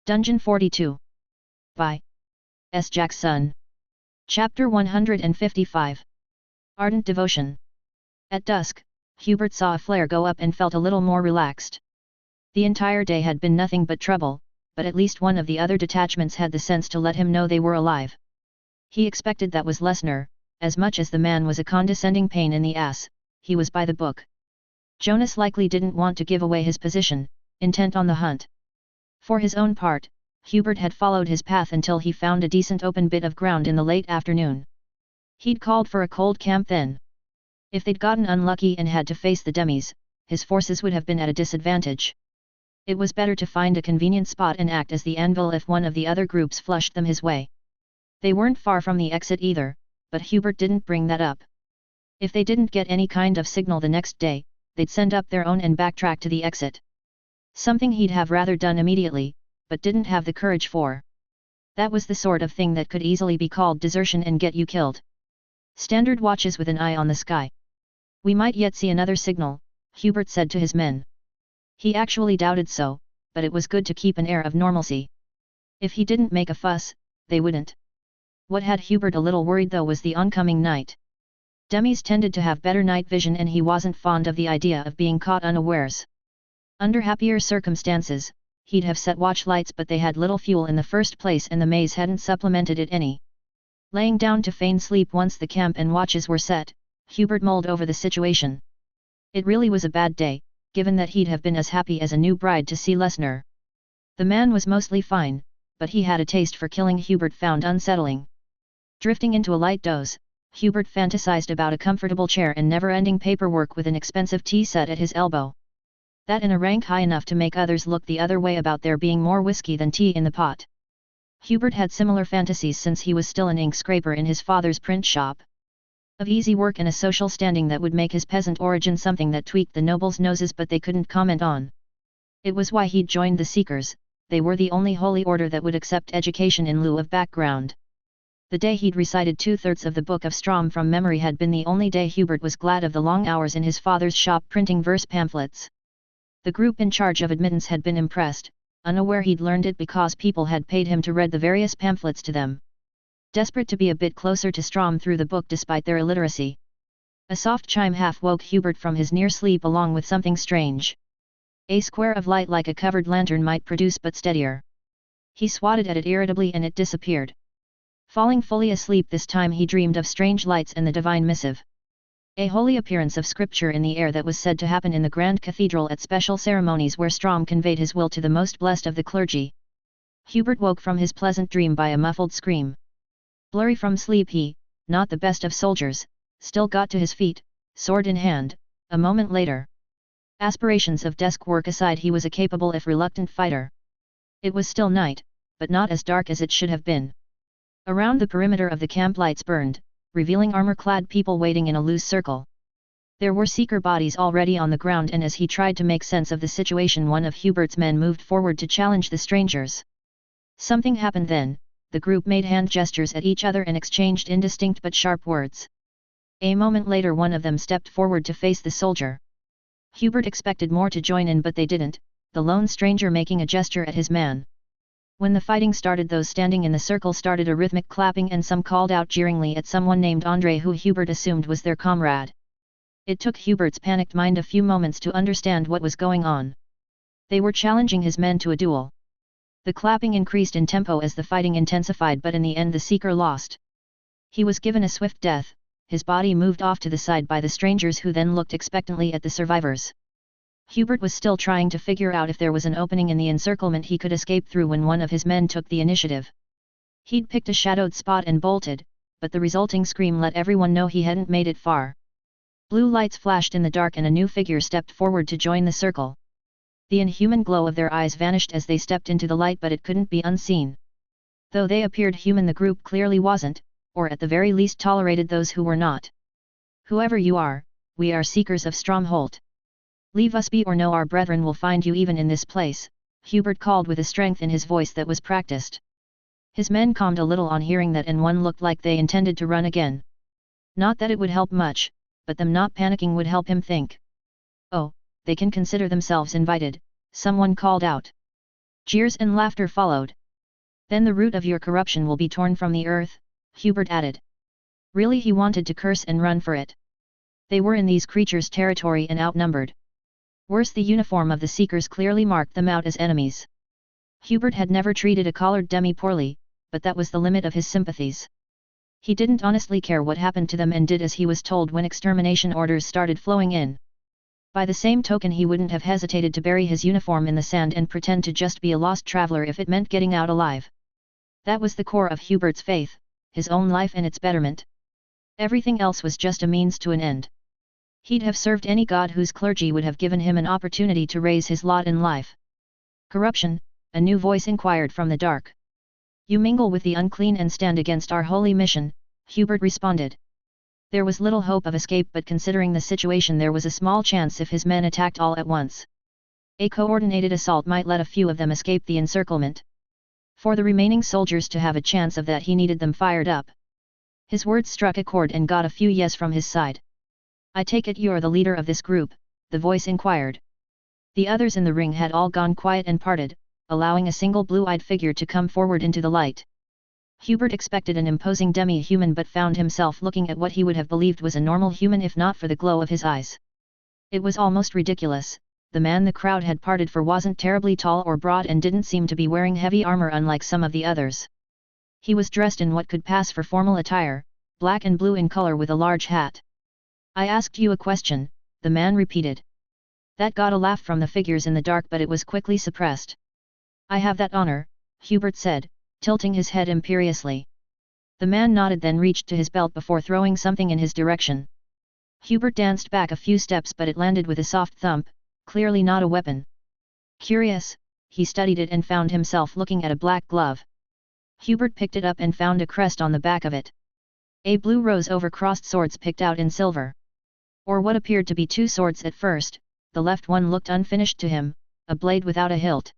Dungeon 42. By S. Jackson. Chapter 155. Ardent Devotion. At dusk, Hubert saw a flare go up and felt a little more relaxed. The entire day had been nothing but trouble, but at least one of the other detachments had the sense to let him know they were alive. He expected that was Lesnar, as much as the man was a condescending pain in the ass, he was by the book. Jonas likely didn't want to give away his position, intent on the hunt. For his own part, Hubert had followed his path until he found a decent open bit of ground in the late afternoon. He'd called for a cold camp then. If they'd gotten unlucky and had to face the dummies, his forces would have been at a disadvantage. It was better to find a convenient spot and act as the anvil if one of the other groups flushed them his way. They weren't far from the exit either, but Hubert didn't bring that up. If they didn't get any kind of signal the next day, they'd send up their own and backtrack to the exit. Something he'd have rather done immediately, but didn't have the courage for. That was the sort of thing that could easily be called desertion and get you killed. Standard watches with an eye on the sky. We might yet see another signal, Hubert said to his men. He actually doubted so, but it was good to keep an air of normalcy. If he didn't make a fuss, they wouldn't. What had Hubert a little worried though was the oncoming night. Dummies tended to have better night vision and he wasn't fond of the idea of being caught unawares. Under happier circumstances, he'd have set watch lights but they had little fuel in the first place and the maze hadn't supplemented it any. Laying down to feign sleep once the camp and watches were set, Hubert mulled over the situation. It really was a bad day, given that he'd have been as happy as a new bride to see Lesnar. The man was mostly fine, but he had a taste for killing Hubert found unsettling. Drifting into a light doze, Hubert fantasized about a comfortable chair and never-ending paperwork with an expensive tea set at his elbow. That in a rank high enough to make others look the other way about there being more whiskey than tea in the pot. Hubert had similar fantasies since he was still an ink scraper in his father's print shop. Of easy work and a social standing that would make his peasant origin something that tweaked the nobles' noses but they couldn't comment on. It was why he'd joined the Seekers, they were the only holy order that would accept education in lieu of background. The day he'd recited 2/3 of the Book of Strom from memory had been the only day Hubert was glad of the long hours in his father's shop printing verse pamphlets. The group in charge of admittance had been impressed, unaware he'd learned it because people had paid him to read the various pamphlets to them. Desperate to be a bit closer to Strom through the book despite their illiteracy. A soft chime half woke Hubert from his near sleep along with something strange. A square of light like a covered lantern might produce but steadier. He swatted at it irritably and it disappeared. Falling fully asleep this time he dreamed of strange lights and the divine missive. A holy appearance of scripture in the air that was said to happen in the Grand Cathedral at special ceremonies where Strom conveyed his will to the most blessed of the clergy. Hubert woke from his pleasant dream by a muffled scream. Blurry from sleep he, not the best of soldiers, still got to his feet, sword in hand, a moment later. Aspirations of desk work aside he was a capable if reluctant fighter. It was still night, but not as dark as it should have been. Around the perimeter of the camp lights burned, revealing armor-clad people waiting in a loose circle. There were Seeker bodies already on the ground and as he tried to make sense of the situation one of Hubert's men moved forward to challenge the strangers. Something happened then, the group made hand gestures at each other and exchanged indistinct but sharp words. A moment later one of them stepped forward to face the soldier. Hubert expected more to join in but they didn't, the lone stranger making a gesture at his man. When the fighting started those standing in the circle started a rhythmic clapping and some called out jeeringly at someone named Andre who Hubert assumed was their comrade. It took Hubert's panicked mind a few moments to understand what was going on. They were challenging his men to a duel. The clapping increased in tempo as the fighting intensified but in the end the Seeker lost. He was given a swift death, his body moved off to the side by the strangers who then looked expectantly at the survivors. Hubert was still trying to figure out if there was an opening in the encirclement he could escape through when one of his men took the initiative. He'd picked a shadowed spot and bolted, but the resulting scream let everyone know he hadn't made it far. Blue lights flashed in the dark and a new figure stepped forward to join the circle. The inhuman glow of their eyes vanished as they stepped into the light but it couldn't be unseen. Though they appeared human the group clearly wasn't, or at the very least tolerated those who were not. Whoever you are, we are Seekers of Stromholt. Leave us be or no our brethren will find you even in this place, Hubert called with a strength in his voice that was practiced. His men calmed a little on hearing that and one looked like they intended to run again. Not that it would help much, but them not panicking would help him think. Oh, they can consider themselves invited, someone called out. Jeers and laughter followed. Then the root of your corruption will be torn from the earth, Hubert added. Really, he wanted to curse and run for it. They were in these creatures' territory and outnumbered. Worse, the uniform of the Seekers clearly marked them out as enemies. Hubert had never treated a collared demi poorly, but that was the limit of his sympathies. He didn't honestly care what happened to them and did as he was told when extermination orders started flowing in. By the same token, he wouldn't have hesitated to bury his uniform in the sand and pretend to just be a lost traveler if it meant getting out alive. That was the core of Hubert's faith, his own life and its betterment. Everything else was just a means to an end. He'd have served any god whose clergy would have given him an opportunity to raise his lot in life. Corruption, a new voice inquired from the dark. You mingle with the unclean and stand against our holy mission, Hubert responded. There was little hope of escape, but considering the situation there was a small chance if his men attacked all at once. A coordinated assault might let a few of them escape the encirclement. For the remaining soldiers to have a chance of that, he needed them fired up. His words struck a chord and got a few yes from his side. I take it you're the leader of this group, the voice inquired. The others in the ring had all gone quiet and parted, allowing a single blue-eyed figure to come forward into the light. Hubert expected an imposing demi-human but found himself looking at what he would have believed was a normal human if not for the glow of his eyes. It was almost ridiculous. The man the crowd had parted for wasn't terribly tall or broad and didn't seem to be wearing heavy armor unlike some of the others. He was dressed in what could pass for formal attire, black and blue in color with a large hat. I asked you a question, the man repeated. That got a laugh from the figures in the dark, but it was quickly suppressed. I have that honor, Hubert said, tilting his head imperiously. The man nodded, then reached to his belt before throwing something in his direction. Hubert danced back a few steps, but it landed with a soft thump, clearly not a weapon. Curious, he studied it and found himself looking at a black glove. Hubert picked it up and found a crest on the back of it. A blue rose over crossed swords picked out in silver. Or what appeared to be two swords at first, the left one looked unfinished to him, a blade without a hilt.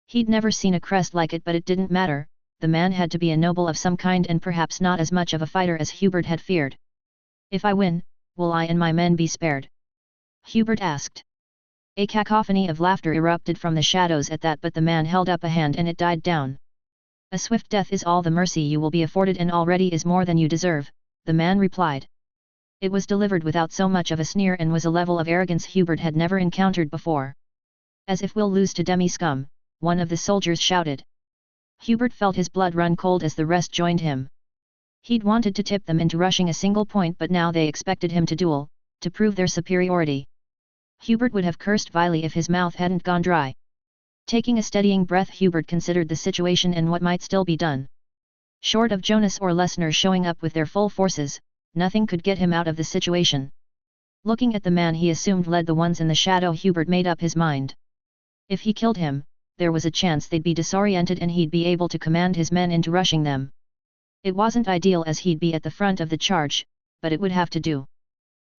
He'd never seen a crest like it, but it didn't matter, the man had to be a noble of some kind and perhaps not as much of a fighter as Hubert had feared. If I win, will I and my men be spared? Hubert asked. A cacophony of laughter erupted from the shadows at that, but the man held up a hand and it died down. A swift death is all the mercy you will be afforded, and already is more than you deserve, the man replied. It was delivered without so much of a sneer and was a level of arrogance Hubert had never encountered before. As if we'll lose to demi-scum, one of the soldiers shouted. Hubert felt his blood run cold as the rest joined him. He'd wanted to tip them into rushing a single point, but now they expected him to duel, to prove their superiority. Hubert would have cursed vilely if his mouth hadn't gone dry. Taking a steadying breath, Hubert considered the situation and what might still be done. Short of Jonas or Lesnar showing up with their full forces, nothing could get him out of the situation. Looking at the man he assumed led the ones in the shadow, Hubert made up his mind. If he killed him, there was a chance they'd be disoriented and he'd be able to command his men into rushing them. It wasn't ideal as he'd be at the front of the charge, but it would have to do.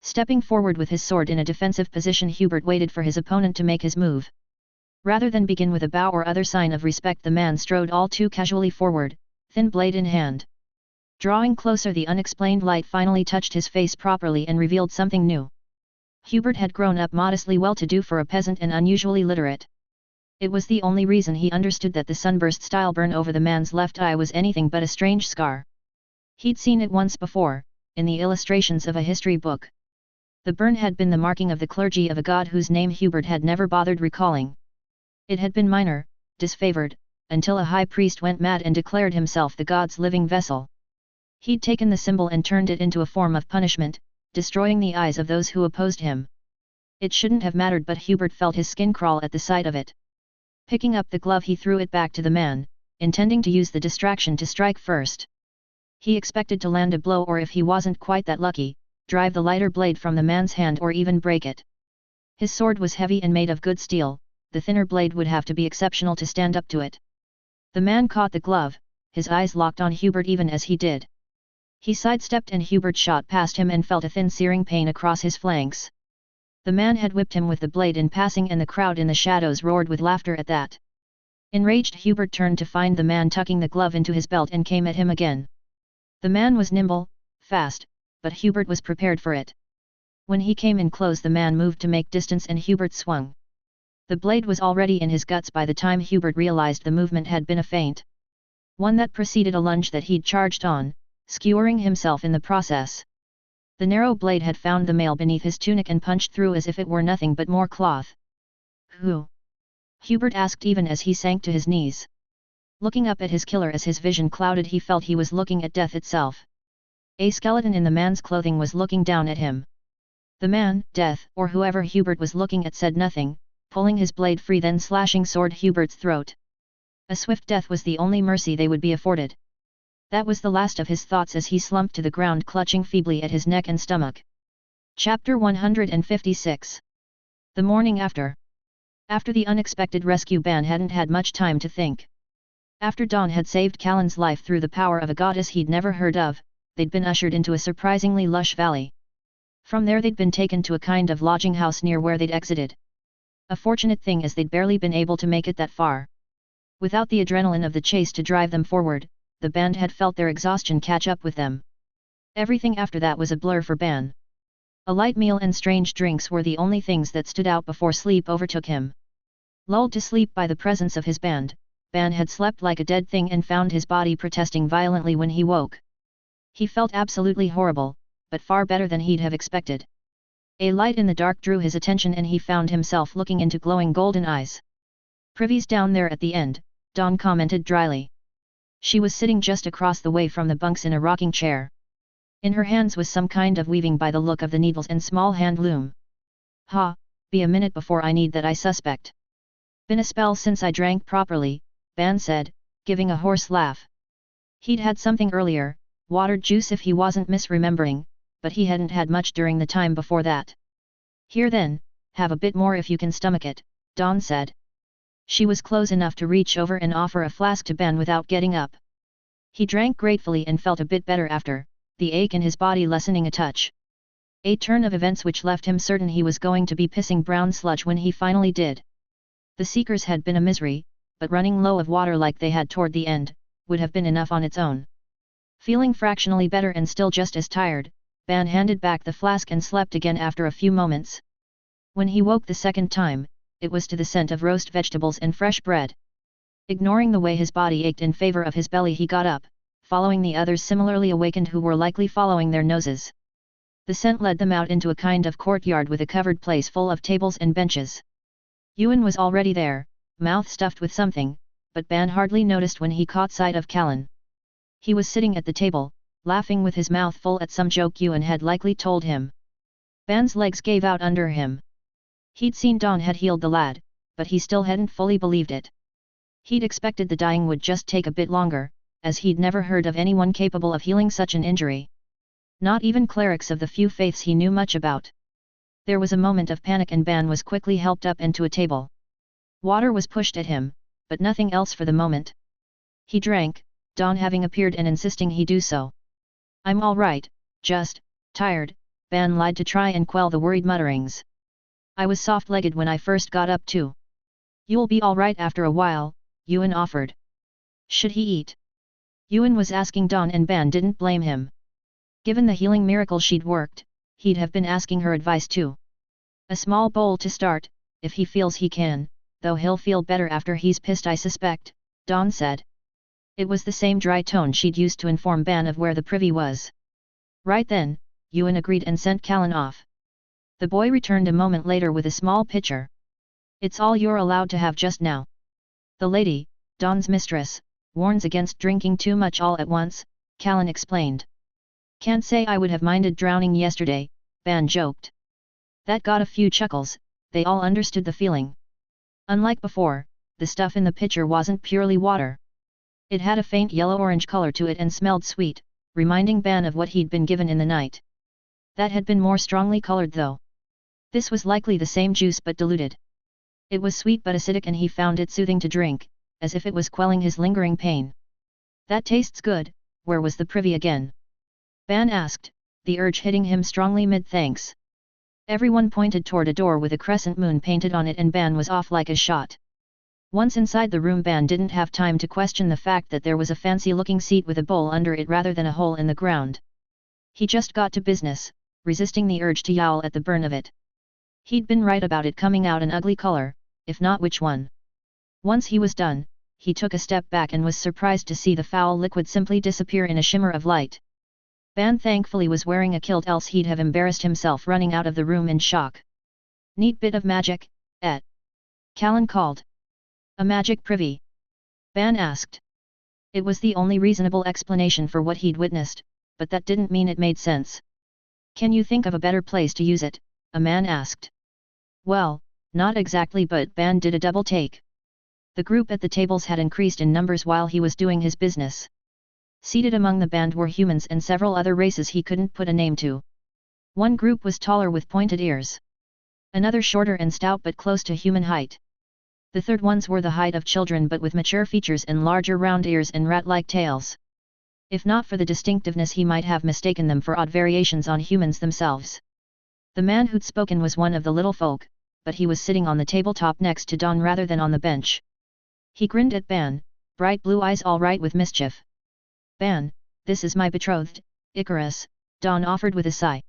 Stepping forward with his sword in a defensive position, Hubert waited for his opponent to make his move. Rather than begin with a bow or other sign of respect, the man strode all too casually forward, thin blade in hand. Drawing closer, the unexplained light finally touched his face properly and revealed something new. Hubert had grown up modestly well-to-do for a peasant and unusually literate. It was the only reason he understood that the sunburst-style burn over the man's left eye was anything but a strange scar. He'd seen it once before, in the illustrations of a history book. The burn had been the marking of the clergy of a god whose name Hubert had never bothered recalling. It had been minor, disfavored, until a high priest went mad and declared himself the god's living vessel. He'd taken the symbol and turned it into a form of punishment, destroying the eyes of those who opposed him. It shouldn't have mattered, but Hubert felt his skin crawl at the sight of it. Picking up the glove, he threw it back to the man, intending to use the distraction to strike first. He expected to land a blow, or if he wasn't quite that lucky, drive the lighter blade from the man's hand or even break it. His sword was heavy and made of good steel, the thinner blade would have to be exceptional to stand up to it. The man caught the glove, his eyes locked on Hubert even as he did. He sidestepped and Hubert shot past him and felt a thin searing pain across his flanks. The man had whipped him with the blade in passing, and the crowd in the shadows roared with laughter at that. Enraged, Hubert turned to find the man tucking the glove into his belt and came at him again. The man was nimble, fast, but Hubert was prepared for it. When he came in close, the man moved to make distance and Hubert swung. The blade was already in his guts by the time Hubert realized the movement had been a feint. One that preceded a lunge that he'd charged on, skewering himself in the process. The narrow blade had found the mail beneath his tunic and punched through as if it were nothing but more cloth. Who? Hubert asked even as he sank to his knees. Looking up at his killer as his vision clouded, he felt he was looking at death itself. A skeleton in the man's clothing was looking down at him. The man, Death, or whoever Hubert was looking at, said nothing, pulling his blade free, then slashing sword Hubert's throat. A swift death was the only mercy they would be afforded. That was the last of his thoughts as he slumped to the ground, clutching feebly at his neck and stomach. Chapter 156. The morning after. After the unexpected rescue, Ben hadn't had much time to think. After Dawn had saved Callan's life through the power of a goddess he'd never heard of, they'd been ushered into a surprisingly lush valley. From there they'd been taken to a kind of lodging house near where they'd exited. A fortunate thing, as they'd barely been able to make it that far. Without the adrenaline of the chase to drive them forward, the band had felt their exhaustion catch up with them. Everything after that was a blur for Ben. A light meal and strange drinks were the only things that stood out before sleep overtook him. Lulled to sleep by the presence of his band, Ben had slept like a dead thing and found his body protesting violently when he woke. He felt absolutely horrible, but far better than he'd have expected. A light in the dark drew his attention and he found himself looking into glowing golden eyes. "Privy's down there at the end," Dawn commented dryly. She was sitting just across the way from the bunks in a rocking chair. In her hands was some kind of weaving by the look of the needles and small hand loom. "Ha, be a minute before I need that, I suspect." "Been a spell since I drank properly," Ben said, giving a hoarse laugh. He'd had something earlier, watered juice if he wasn't misremembering, but he hadn't had much during the time before that. "Here then, have a bit more if you can stomach it," Dawn said. She was close enough to reach over and offer a flask to Ben without getting up. He drank gratefully and felt a bit better after, the ache in his body lessening a touch. A turn of events which left him certain he was going to be pissing brown sludge when he finally did. The Seekers had been a misery, but running low of water like they had toward the end, would have been enough on its own. Feeling fractionally better and still just as tired, Ben handed back the flask and slept again after a few moments. When he woke the second time, it was to the scent of roast vegetables and fresh bread. Ignoring the way his body ached in favor of his belly, he got up, following the others similarly awakened who were likely following their noses. The scent led them out into a kind of courtyard with a covered place full of tables and benches. Ewan was already there, mouth stuffed with something, but Ben hardly noticed when he caught sight of Callan. He was sitting at the table, laughing with his mouth full at some joke Ewan had likely told him. Ben's legs gave out under him. He'd seen Dawn had healed the lad, but he still hadn't fully believed it. He'd expected the dying would just take a bit longer, as he'd never heard of anyone capable of healing such an injury. Not even clerics of the few faiths he knew much about. There was a moment of panic and Ben was quickly helped up into a table. Water was pushed at him, but nothing else for the moment. He drank, Dawn having appeared and insisting he do so. "I'm all right, just tired," Ben lied to try and quell the worried mutterings. "I was soft-legged when I first got up too." "You'll be all right after a while," Ewan offered. Should he eat? Ewan was asking Dawn and Ben didn't blame him. Given the healing miracle she'd worked, he'd have been asking her advice too. "A small bowl to start, if he feels he can, though he'll feel better after he's pissed I suspect," Dawn said. It was the same dry tone she'd used to inform Ben of where the privy was. Right then, Ewan agreed and sent Callan off. The boy returned a moment later with a small pitcher. "It's all you're allowed to have just now. The lady, Dawn's mistress, warns against drinking too much all at once," Callan explained. "Can't say I would have minded drowning yesterday," Ben joked. That got a few chuckles, they all understood the feeling. Unlike before, the stuff in the pitcher wasn't purely water. It had a faint yellow-orange color to it and smelled sweet, reminding Ben of what he'd been given in the night. That had been more strongly colored though. This was likely the same juice but diluted. It was sweet but acidic and he found it soothing to drink, as if it was quelling his lingering pain. "That tastes good, where was the privy again?" Ben asked, the urge hitting him strongly mid-thanks. Everyone pointed toward a door with a crescent moon painted on it and Ben was off like a shot. Once inside the room, Ben didn't have time to question the fact that there was a fancy-looking seat with a bowl under it rather than a hole in the ground. He just got to business, resisting the urge to yowl at the burn of it. He'd been right about it coming out an ugly color, if not which one. Once he was done, he took a step back and was surprised to see the foul liquid simply disappear in a shimmer of light. Ban thankfully was wearing a kilt, else he'd have embarrassed himself running out of the room in shock. Neat bit of magic, eh? Callan called. A magic privy? Ban asked. It was the only reasonable explanation for what he'd witnessed, but that didn't mean it made sense. Can you think of a better place to use it? A man asked. Well, not exactly, but Ban did a double take. The group at the tables had increased in numbers while he was doing his business. Seated among the band were humans and several other races he couldn't put a name to. One group was taller with pointed ears. Another shorter and stout but close to human height. The third ones were the height of children but with mature features and larger round ears and rat-like tails. If not for the distinctiveness, he might have mistaken them for odd variations on humans themselves. The man who'd spoken was one of the little folk, but he was sitting on the tabletop next to Dawn rather than on the bench. He grinned at Ban, bright blue eyes all right with mischief. Ban, this is my betrothed, Icarus, Dawn offered with a sigh.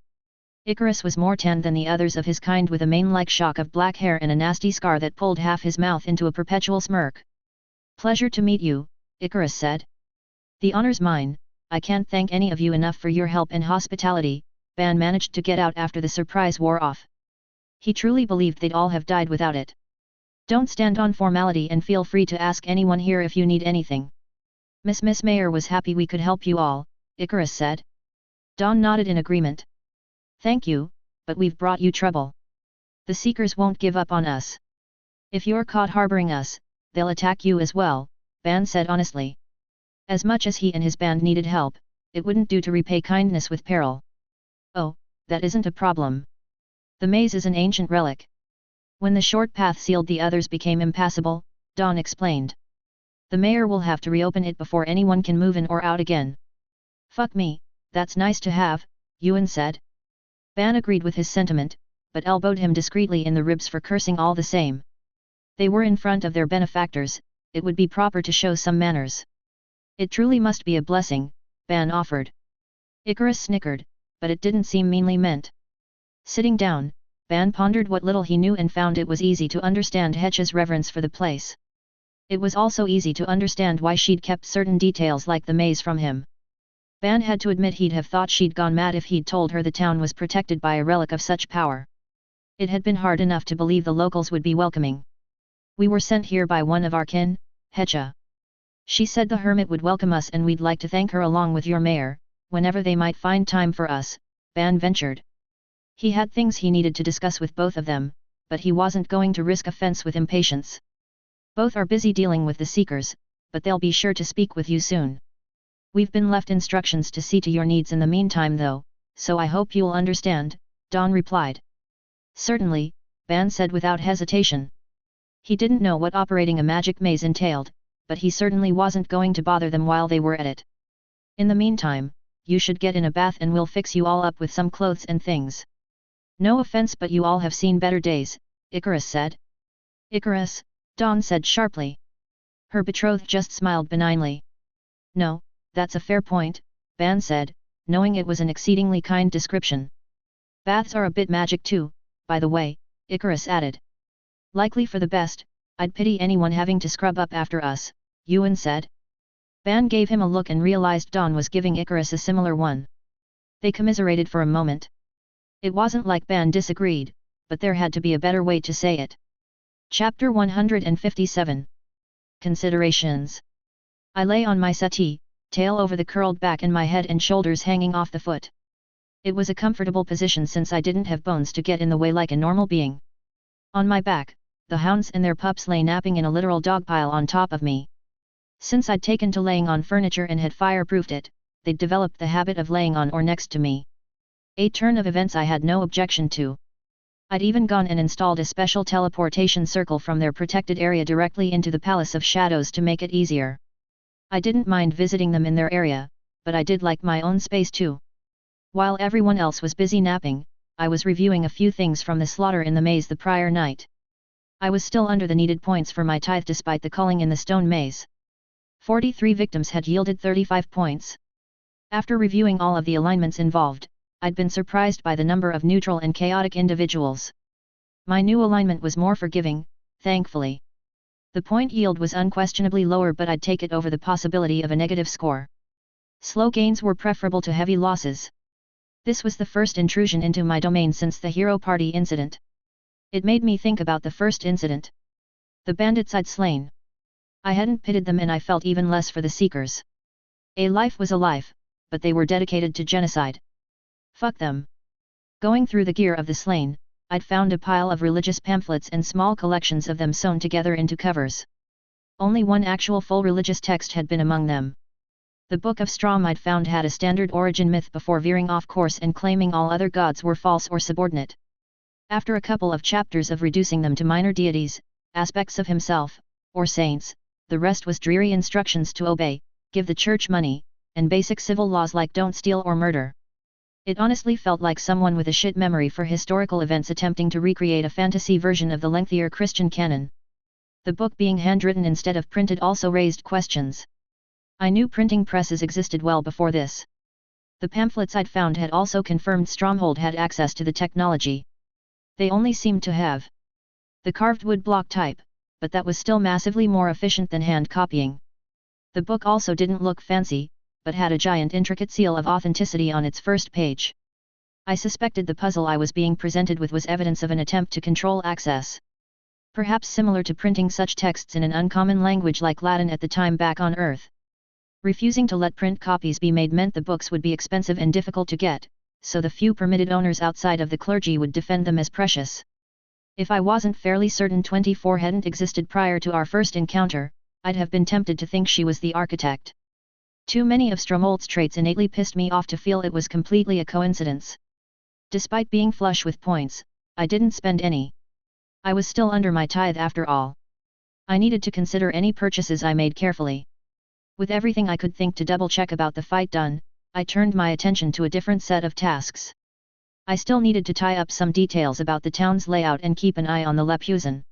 Icarus was more tanned than the others of his kind, with a mane-like shock of black hair and a nasty scar that pulled half his mouth into a perpetual smirk. Pleasure to meet you, Icarus said. The honor's mine. I can't thank any of you enough for your help and hospitality, Ban managed to get out after the surprise wore off. He truly believed they'd all have died without it. Don't stand on formality and feel free to ask anyone here if you need anything. Miss Mayor was happy we could help you all, Icarus said. Dawn nodded in agreement. Thank you, but we've brought you trouble. The Seekers won't give up on us. If you're caught harboring us, they'll attack you as well, Ban said honestly. As much as he and his band needed help, it wouldn't do to repay kindness with peril. Oh, that isn't a problem. The maze is an ancient relic. When the short path sealed the others became impassable, Dawn explained. The mayor will have to reopen it before anyone can move in or out again. Fuck me, that's nice to have, Yuan said. Ban agreed with his sentiment, but elbowed him discreetly in the ribs for cursing all the same. They were in front of their benefactors, it would be proper to show some manners. It truly must be a blessing, Ban offered. Icarus snickered, but it didn't seem meanly meant. Sitting down, Ban pondered what little he knew and found it was easy to understand Hetch's reverence for the place. It was also easy to understand why she'd kept certain details like the maze from him. Ban had to admit he'd have thought she'd gone mad if he'd told her the town was protected by a relic of such power. It had been hard enough to believe the locals would be welcoming. We were sent here by one of our kin, Hetcha. She said the hermit would welcome us and we'd like to thank her along with your mayor, whenever they might find time for us, Ban ventured. He had things he needed to discuss with both of them, but he wasn't going to risk offense with impatience. Both are busy dealing with the Seekers, but they'll be sure to speak with you soon. We've been left instructions to see to your needs in the meantime though, so I hope you'll understand, Dawn replied. Certainly, Ban said without hesitation. He didn't know what operating a magic maze entailed, but he certainly wasn't going to bother them while they were at it. In the meantime, you should get in a bath and we'll fix you all up with some clothes and things. No offense, but you all have seen better days, Icarus said. Icarus, Dawn said sharply. Her betrothed just smiled benignly. No, that's a fair point, Ban said, knowing it was an exceedingly kind description. Baths are a bit magic too, by the way, Icarus added. Likely for the best, I'd pity anyone having to scrub up after us, Yuan said. Ban gave him a look and realized Dawn was giving Icarus a similar one. They commiserated for a moment. It wasn't like Ban disagreed, but there had to be a better way to say it. Chapter 157. Considerations. I lay on my settee, tail over the curled back and my head and shoulders hanging off the foot. It was a comfortable position since I didn't have bones to get in the way like a normal being. On my back, the hounds and their pups lay napping in a literal dogpile on top of me. Since I'd taken to laying on furniture and had fireproofed it, they'd developed the habit of laying on or next to me. A turn of events I had no objection to. I'd even gone and installed a special teleportation circle from their protected area directly into the Palace of Shadows to make it easier. I didn't mind visiting them in their area, but I did like my own space too. While everyone else was busy napping, I was reviewing a few things from the slaughter in the maze the prior night. I was still under the needed points for my tithe despite the culling in the stone maze. 43 victims had yielded 35 points. After reviewing all of the alignments involved, I'd been surprised by the number of neutral and chaotic individuals. My new alignment was more forgiving, thankfully. The point yield was unquestionably lower, but I'd take it over the possibility of a negative score. Slow gains were preferable to heavy losses. This was the first intrusion into my domain since the Hero Party incident. It made me think about the first incident. The bandits I'd slain. I hadn't pitied them, and I felt even less for the Seekers. A life was a life, but they were dedicated to genocide. Fuck them. Going through the gear of the slain, I'd found a pile of religious pamphlets and small collections of them sewn together into covers. Only one actual full religious text had been among them. The Book of Strom I'd found had a standard origin myth before veering off course and claiming all other gods were false or subordinate. After a couple of chapters of reducing them to minor deities, aspects of himself, or saints, the rest was dreary instructions to obey, give the church money, and basic civil laws like don't steal or murder. It honestly felt like someone with a shit memory for historical events attempting to recreate a fantasy version of the lengthier Christian canon. The book being handwritten instead of printed also raised questions. I knew printing presses existed well before this. The pamphlets I'd found had also confirmed Stronghold had access to the technology. They only seemed to have the carved wood block type, but that was still massively more efficient than hand copying. The book also didn't look fancy, but had a giant intricate seal of authenticity on its first page. I suspected the puzzle I was being presented with was evidence of an attempt to control access. Perhaps similar to printing such texts in an uncommon language like Latin at the time back on Earth. Refusing to let print copies be made meant the books would be expensive and difficult to get, so the few permitted owners outside of the clergy would defend them as precious. If I wasn't fairly certain 24 hadn't existed prior to our first encounter, I'd have been tempted to think she was the architect. Too many of Stromhold's traits innately pissed me off to feel it was completely a coincidence. Despite being flush with points, I didn't spend any. I was still under my tithe after all. I needed to consider any purchases I made carefully. With everything I could think to double-check about the fight done, I turned my attention to a different set of tasks. I still needed to tie up some details about the town's layout and keep an eye on the Lepusan.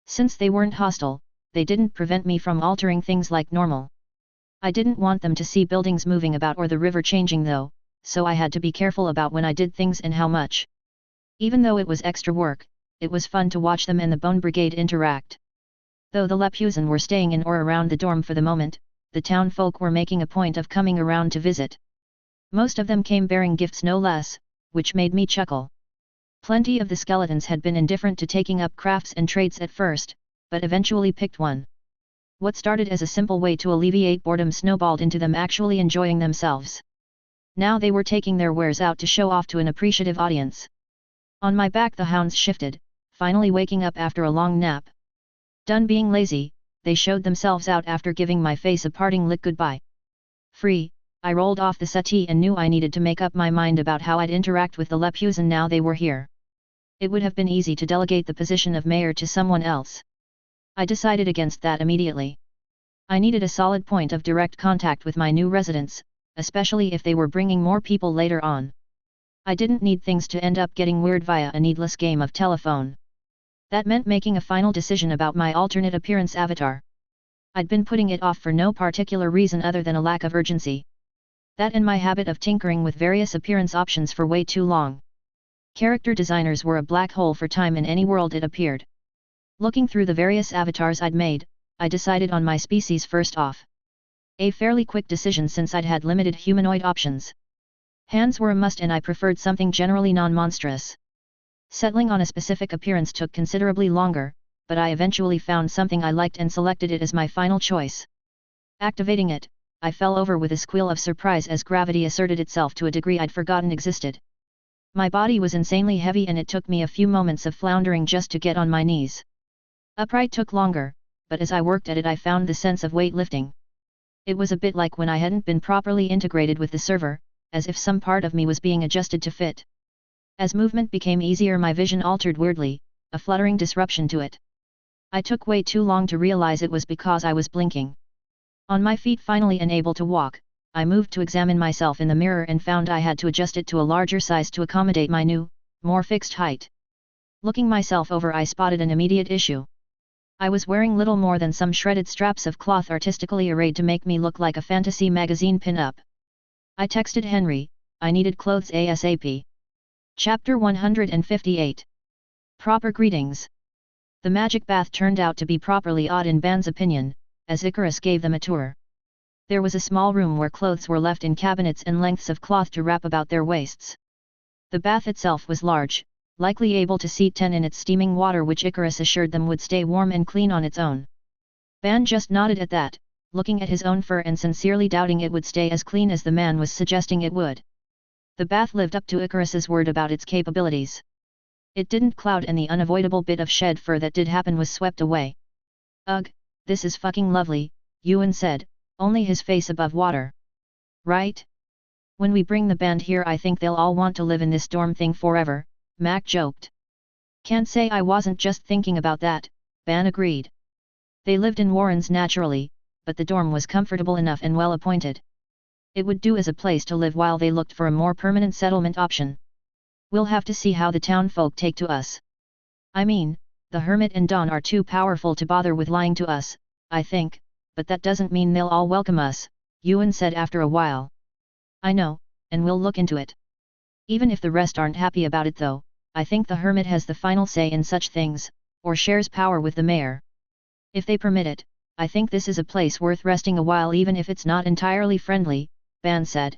Since they weren't hostile, they didn't prevent me from altering things like normal. I didn't want them to see buildings moving about or the river changing though, so I had to be careful about when I did things and how much. Even though it was extra work, it was fun to watch them and the Bone Brigade interact. Though the Lepusan were staying in or around the dorm for the moment, the town folk were making a point of coming around to visit. Most of them came bearing gifts no less, which made me chuckle. Plenty of the skeletons had been indifferent to taking up crafts and trades at first, but eventually picked one. What started as a simple way to alleviate boredom snowballed into them actually enjoying themselves. Now they were taking their wares out to show off to an appreciative audience. On my back the hounds shifted, finally waking up after a long nap. Done being lazy, they showed themselves out after giving my face a parting lick goodbye. Free, I rolled off the settee and knew I needed to make up my mind about how I'd interact with the Lepusan now they were here. It would have been easy to delegate the position of mayor to someone else. I decided against that immediately. I needed a solid point of direct contact with my new residents, especially if they were bringing more people later on. I didn't need things to end up getting weird via a needless game of telephone. That meant making a final decision about my alternate appearance avatar. I'd been putting it off for no particular reason other than a lack of urgency. That and my habit of tinkering with various appearance options for way too long. Character designers were a black hole for time in any world it appeared. Looking through the various avatars I'd made, I decided on my species first off. A fairly quick decision since I'd had limited humanoid options. Hands were a must and I preferred something generally non-monstrous. Settling on a specific appearance took considerably longer, but I eventually found something I liked and selected it as my final choice. Activating it, I fell over with a squeal of surprise as gravity asserted itself to a degree I'd forgotten existed. My body was insanely heavy and it took me a few moments of floundering just to get on my knees. Upright took longer, but as I worked at it I found the sense of weight lifting. It was a bit like when I hadn't been properly integrated with the server, as if some part of me was being adjusted to fit. As movement became easier my vision altered weirdly, a fluttering disruption to it. I took way too long to realize it was because I was blinking. On my feet finally and able to walk, I moved to examine myself in the mirror and found I had to adjust it to a larger size to accommodate my new, more fixed height. Looking myself over I spotted an immediate issue. I was wearing little more than some shredded straps of cloth artistically arrayed to make me look like a fantasy magazine pin-up. I texted Henry, I needed clothes ASAP. Chapter 158. Proper greetings. The magic bath turned out to be properly odd in Ban's opinion, as Icarus gave them a tour. There was a small room where clothes were left in cabinets and lengths of cloth to wrap about their waists. The bath itself was large, likely able to seat 10 in its steaming water, which Icarus assured them would stay warm and clean on its own. Ban just nodded at that, looking at his own fur and sincerely doubting it would stay as clean as the man was suggesting it would. The bath lived up to Icarus's word about its capabilities. It didn't cloud, and the unavoidable bit of shed fur that did happen was swept away. "Ugh, this is fucking lovely," Yuan said, only his face above water. "Right? When we bring the band here, I think they'll all want to live in this dorm thing forever," Mac joked. "Can't say I wasn't just thinking about that," Ban agreed. They lived in Warrens naturally, but the dorm was comfortable enough and well appointed. It would do as a place to live while they looked for a more permanent settlement option. "We'll have to see how the townfolk take to us. I mean, the Hermit and Dawn are too powerful to bother with lying to us, I think, but that doesn't mean they'll all welcome us," Yuan said after a while. "I know, and we'll look into it. Even if the rest aren't happy about it though, I think the Hermit has the final say in such things, or shares power with the mayor. If they permit it, I think this is a place worth resting a while even if it's not entirely friendly," Ban said.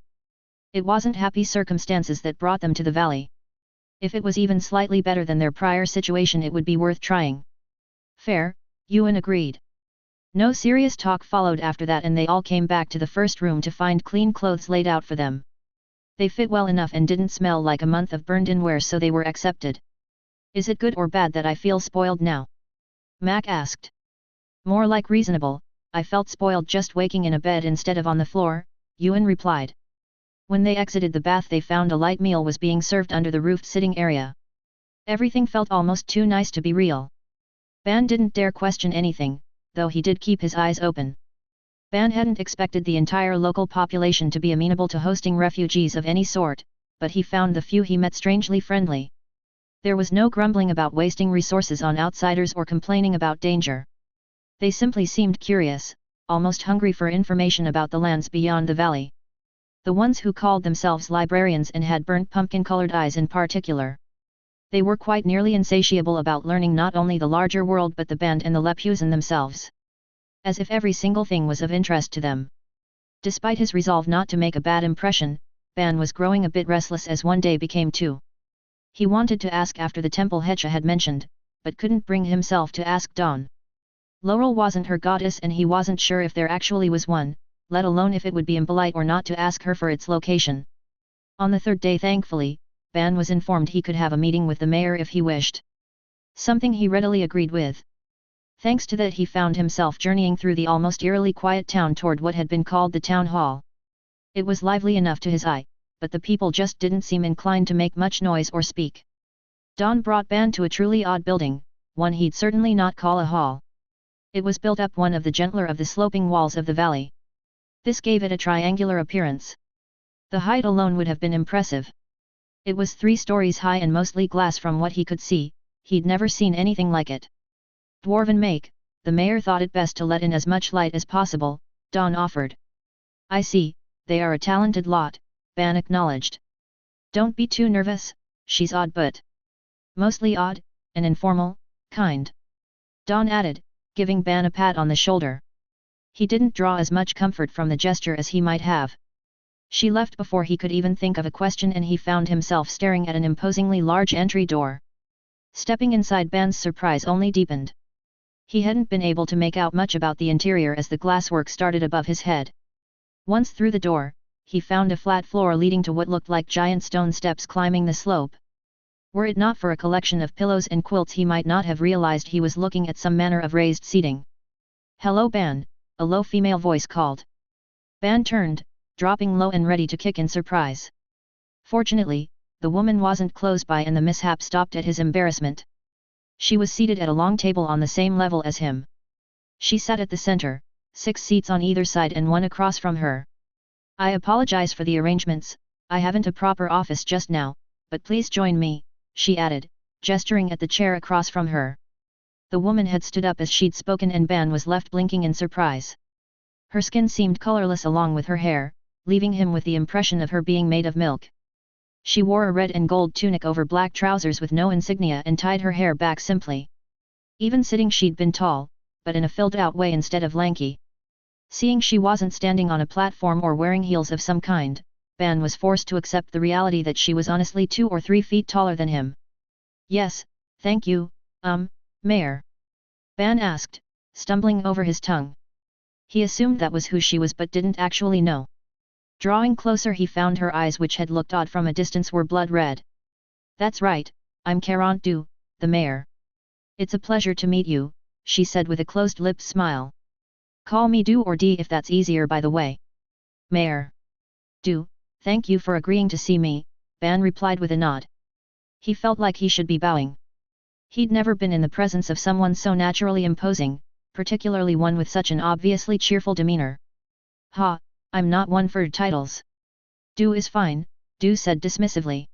It wasn't happy circumstances that brought them to the valley. If it was even slightly better than their prior situation, it would be worth trying. "Fair," Yuan agreed. No serious talk followed after that, and they all came back to the first room to find clean clothes laid out for them. They fit well enough and didn't smell like a month of burned-in wear, so they were accepted. "Is it good or bad that I feel spoiled now?" Mac asked. "More like reasonable. I felt spoiled just waking in a bed instead of on the floor," Yuan replied. When they exited the bath, they found a light meal was being served under the roofed sitting area. Everything felt almost too nice to be real. Ban didn't dare question anything, though he did keep his eyes open. Ban hadn't expected the entire local population to be amenable to hosting refugees of any sort, but he found the few he met strangely friendly. There was no grumbling about wasting resources on outsiders or complaining about danger. They simply seemed curious, almost hungry for information about the lands beyond the valley. The ones who called themselves librarians and had burnt pumpkin-colored eyes in particular. They were quite nearly insatiable about learning not only the larger world but the band and the Lepusan themselves. As if every single thing was of interest to them. Despite his resolve not to make a bad impression, Ban was growing a bit restless as one day became two. He wanted to ask after the temple Hecha had mentioned, but couldn't bring himself to ask Dawn. Laurel wasn't her goddess, and he wasn't sure if there actually was one, let alone if it would be impolite or not to ask her for its location. On the third day, thankfully, Ban was informed he could have a meeting with the mayor if he wished. Something he readily agreed with. Thanks to that, he found himself journeying through the almost eerily quiet town toward what had been called the town hall. It was lively enough to his eye, but the people just didn't seem inclined to make much noise or speak. Dawn brought Ban to a truly odd building, one he'd certainly not call a hall. It was built up one of the gentler of the sloping walls of the valley. This gave it a triangular appearance. The height alone would have been impressive. It was 3 stories high and mostly glass. From what he could see, he'd never seen anything like it. "Dwarven make, the mayor thought it best to let in as much light as possible," Dawn offered. "I see, they are a talented lot," Ban acknowledged. "Don't be too nervous, she's odd but mostly odd, and informal, kind," Dawn added, giving Ban a pat on the shoulder. He didn't draw as much comfort from the gesture as he might have. She left before he could even think of a question, and he found himself staring at an imposingly large entry door. Stepping inside, Ban's surprise only deepened. He hadn't been able to make out much about the interior as the glasswork started above his head. Once through the door, he found a flat floor leading to what looked like giant stone steps climbing the slope. Were it not for a collection of pillows and quilts, he might not have realized he was looking at some manner of raised seating. "Hello, Ban," a low female voice called. Ban turned, dropping low and ready to kick in surprise. Fortunately, the woman wasn't close by, and the mishap stopped at his embarrassment. She was seated at a long table on the same level as him. She sat at the center, 6 seats on either side and one across from her. "I apologize for the arrangements, I haven't a proper office just now, but please join me," she added, gesturing at the chair across from her. The woman had stood up as she'd spoken, and Ban was left blinking in surprise. Her skin seemed colorless along with her hair, leaving him with the impression of her being made of milk. She wore a red and gold tunic over black trousers with no insignia and tied her hair back simply. Even sitting she'd been tall, but in a filled-out way instead of lanky. Seeing she wasn't standing on a platform or wearing heels of some kind, Ban was forced to accept the reality that she was honestly 2 or 3 feet taller than him. Yes, thank you, Mayor. Ban asked, stumbling over his tongue. He assumed that was who she was but didn't actually know. Drawing closer he found her eyes, which had looked odd from a distance, were blood red. That's right, I'm Carant Du, the mayor. It's a pleasure to meet you, she said with a closed-lipped smile. Call me Du or D if that's easier, by the way. Mayor. Du, thank you for agreeing to see me, Ban replied with a nod. He felt like he should be bowing. He'd never been in the presence of someone so naturally imposing, particularly one with such an obviously cheerful demeanor. Ha, I'm not one for titles. Du is fine, Du said dismissively.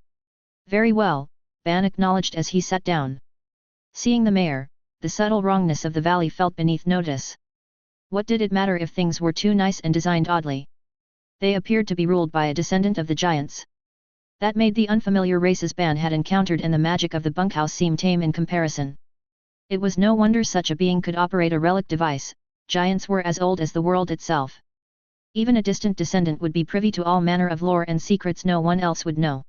Very well, Ban acknowledged as he sat down. Seeing the mayor, the subtle wrongness of the valley felt beneath notice. What did it matter if things were too nice and designed oddly? They appeared to be ruled by a descendant of the giants. That made the unfamiliar races Ban had encountered and the magic of the bunkhouse seem tame in comparison. It was no wonder such a being could operate a relic device. Giants were as old as the world itself. Even a distant descendant would be privy to all manner of lore and secrets no one else would know.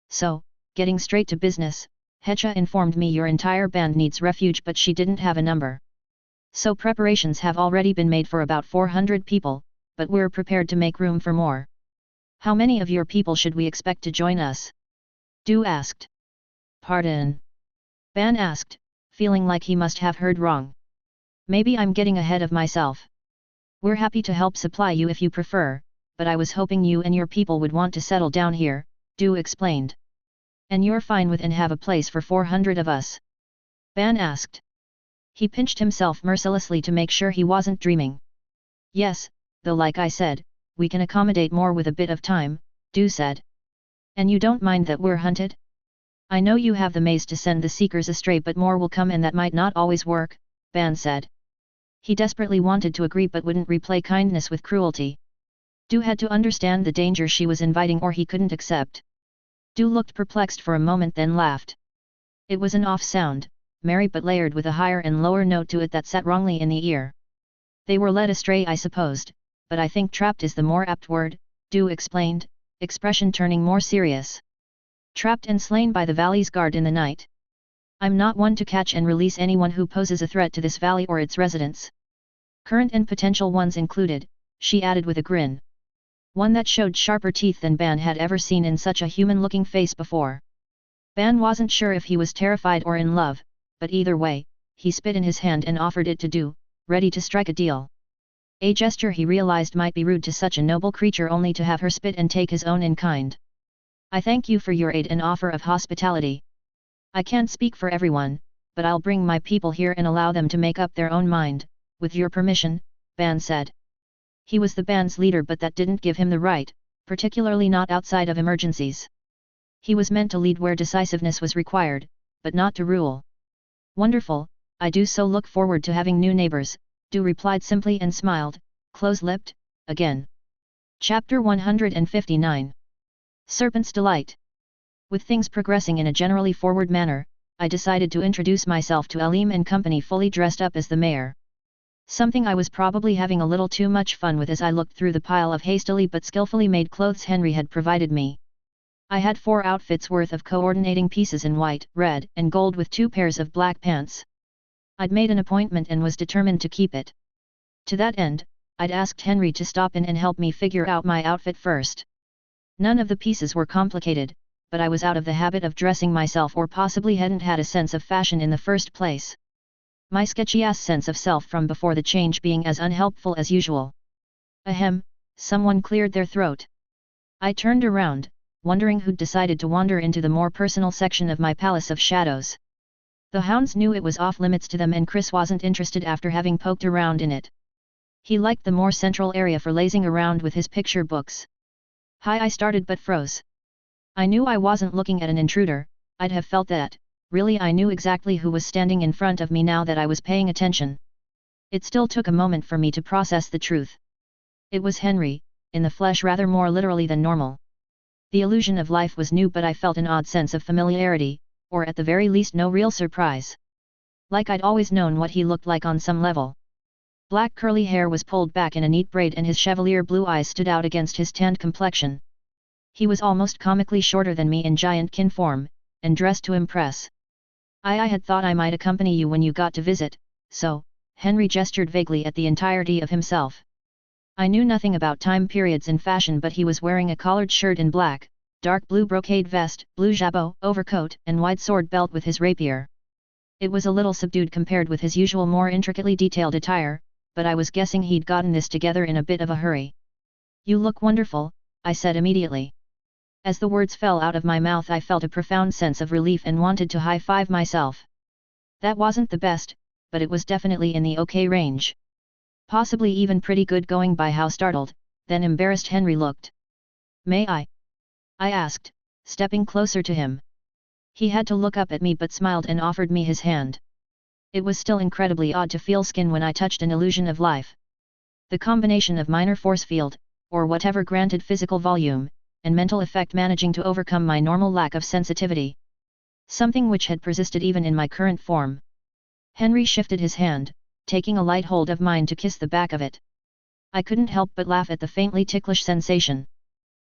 So, getting straight to business, Hecha informed me your entire band needs refuge, but she didn't have a number. So preparations have already been made for about 400 people, but we're prepared to make room for more. How many of your people should we expect to join us? Du asked. Pardon? Ban asked, feeling like he must have heard wrong. Maybe I'm getting ahead of myself. We're happy to help supply you if you prefer, but I was hoping you and your people would want to settle down here, Du explained. And you're fine with and have a place for 400 of us? Ban asked. He pinched himself mercilessly to make sure he wasn't dreaming. Yes, though like I said, we can accommodate more with a bit of time, Du said. And you don't mind that we're hunted? I know you have the maze to send the seekers astray, but more will come and that might not always work, Ban said. He desperately wanted to agree but wouldn't replay kindness with cruelty. Du had to understand the danger she was inviting or he couldn't accept. Du looked perplexed for a moment, then laughed. It was an off sound, merry but layered with a higher and lower note to it that sat wrongly in the ear. They were led astray, I supposed, but I think trapped is the more apt word, Du explained, expression turning more serious. Trapped and slain by the valley's guard in the night. I'm not one to catch and release anyone who poses a threat to this valley or its residents. Current and potential ones included, she added with a grin. One that showed sharper teeth than Ban had ever seen in such a human-looking face before. Ban wasn't sure if he was terrified or in love, but either way, he spit in his hand and offered it to Du, ready to strike a deal. A gesture he realized might be rude to such a noble creature, only to have her spit and take his own in kind. I thank you for your aid and offer of hospitality. I can't speak for everyone, but I'll bring my people here and allow them to make up their own mind, with your permission, Ban said. He was the band's leader, but that didn't give him the right, particularly not outside of emergencies. He was meant to lead where decisiveness was required, but not to rule. Wonderful, I do so look forward to having new neighbors, Du replied simply and smiled, close-lipped, again. Chapter 159. Serpent's Delight. With things progressing in a generally forward manner, I decided to introduce myself to Aleem and company fully dressed up as the mayor. Something I was probably having a little too much fun with as I looked through the pile of hastily but skillfully made clothes Henry had provided me. I had 4 outfits worth of coordinating pieces in white, red, and gold with 2 pairs of black pants. I'd made an appointment and was determined to keep it. To that end, I'd asked Henry to stop in and help me figure out my outfit first. None of the pieces were complicated, but I was out of the habit of dressing myself or possibly hadn't had a sense of fashion in the first place. My sketchy-ass sense of self from before the change being as unhelpful as usual. Ahem, someone cleared their throat. I turned around, wondering who'd decided to wander into the more personal section of my palace of shadows. The hounds knew it was off-limits to them, and Chris wasn't interested after having poked around in it. He liked the more central area for lazing around with his picture books. Hi, I started but froze. I knew I wasn't looking at an intruder. I'd have felt that. Really, I knew exactly who was standing in front of me now that I was paying attention. It still took a moment for me to process the truth. It was Henry, in the flesh, rather more literally than normal. The illusion of life was new, but I felt an odd sense of familiarity, or at the very least no real surprise. Like I'd always known what he looked like on some level. Black curly hair was pulled back in a neat braid and his chevalier blue eyes stood out against his tanned complexion. He was almost comically shorter than me in giant kin form, and dressed to impress. I had thought I might accompany you when you got to visit, so, Henry gestured vaguely at the entirety of himself. I knew nothing about time periods in fashion, but he was wearing a collared shirt in black, dark blue brocade vest, blue jabot, overcoat, and wide sword belt with his rapier. It was a little subdued compared with his usual more intricately detailed attire, but I was guessing he'd gotten this together in a bit of a hurry. "You look wonderful," I said immediately. As the words fell out of my mouth I felt a profound sense of relief and wanted to high-five myself. That wasn't the best, but it was definitely in the okay range. Possibly even pretty good going by how startled, then embarrassed Henry looked. "May I?" I asked, stepping closer to him. He had to look up at me but smiled and offered me his hand. It was still incredibly odd to feel skin when I touched an illusion of life. The combination of minor force field, or whatever granted physical volume, and mental effect managing to overcome my normal lack of sensitivity. Something which had persisted even in my current form. Henry shifted his hand, taking a light hold of mine to kiss the back of it. I couldn't help but laugh at the faintly ticklish sensation.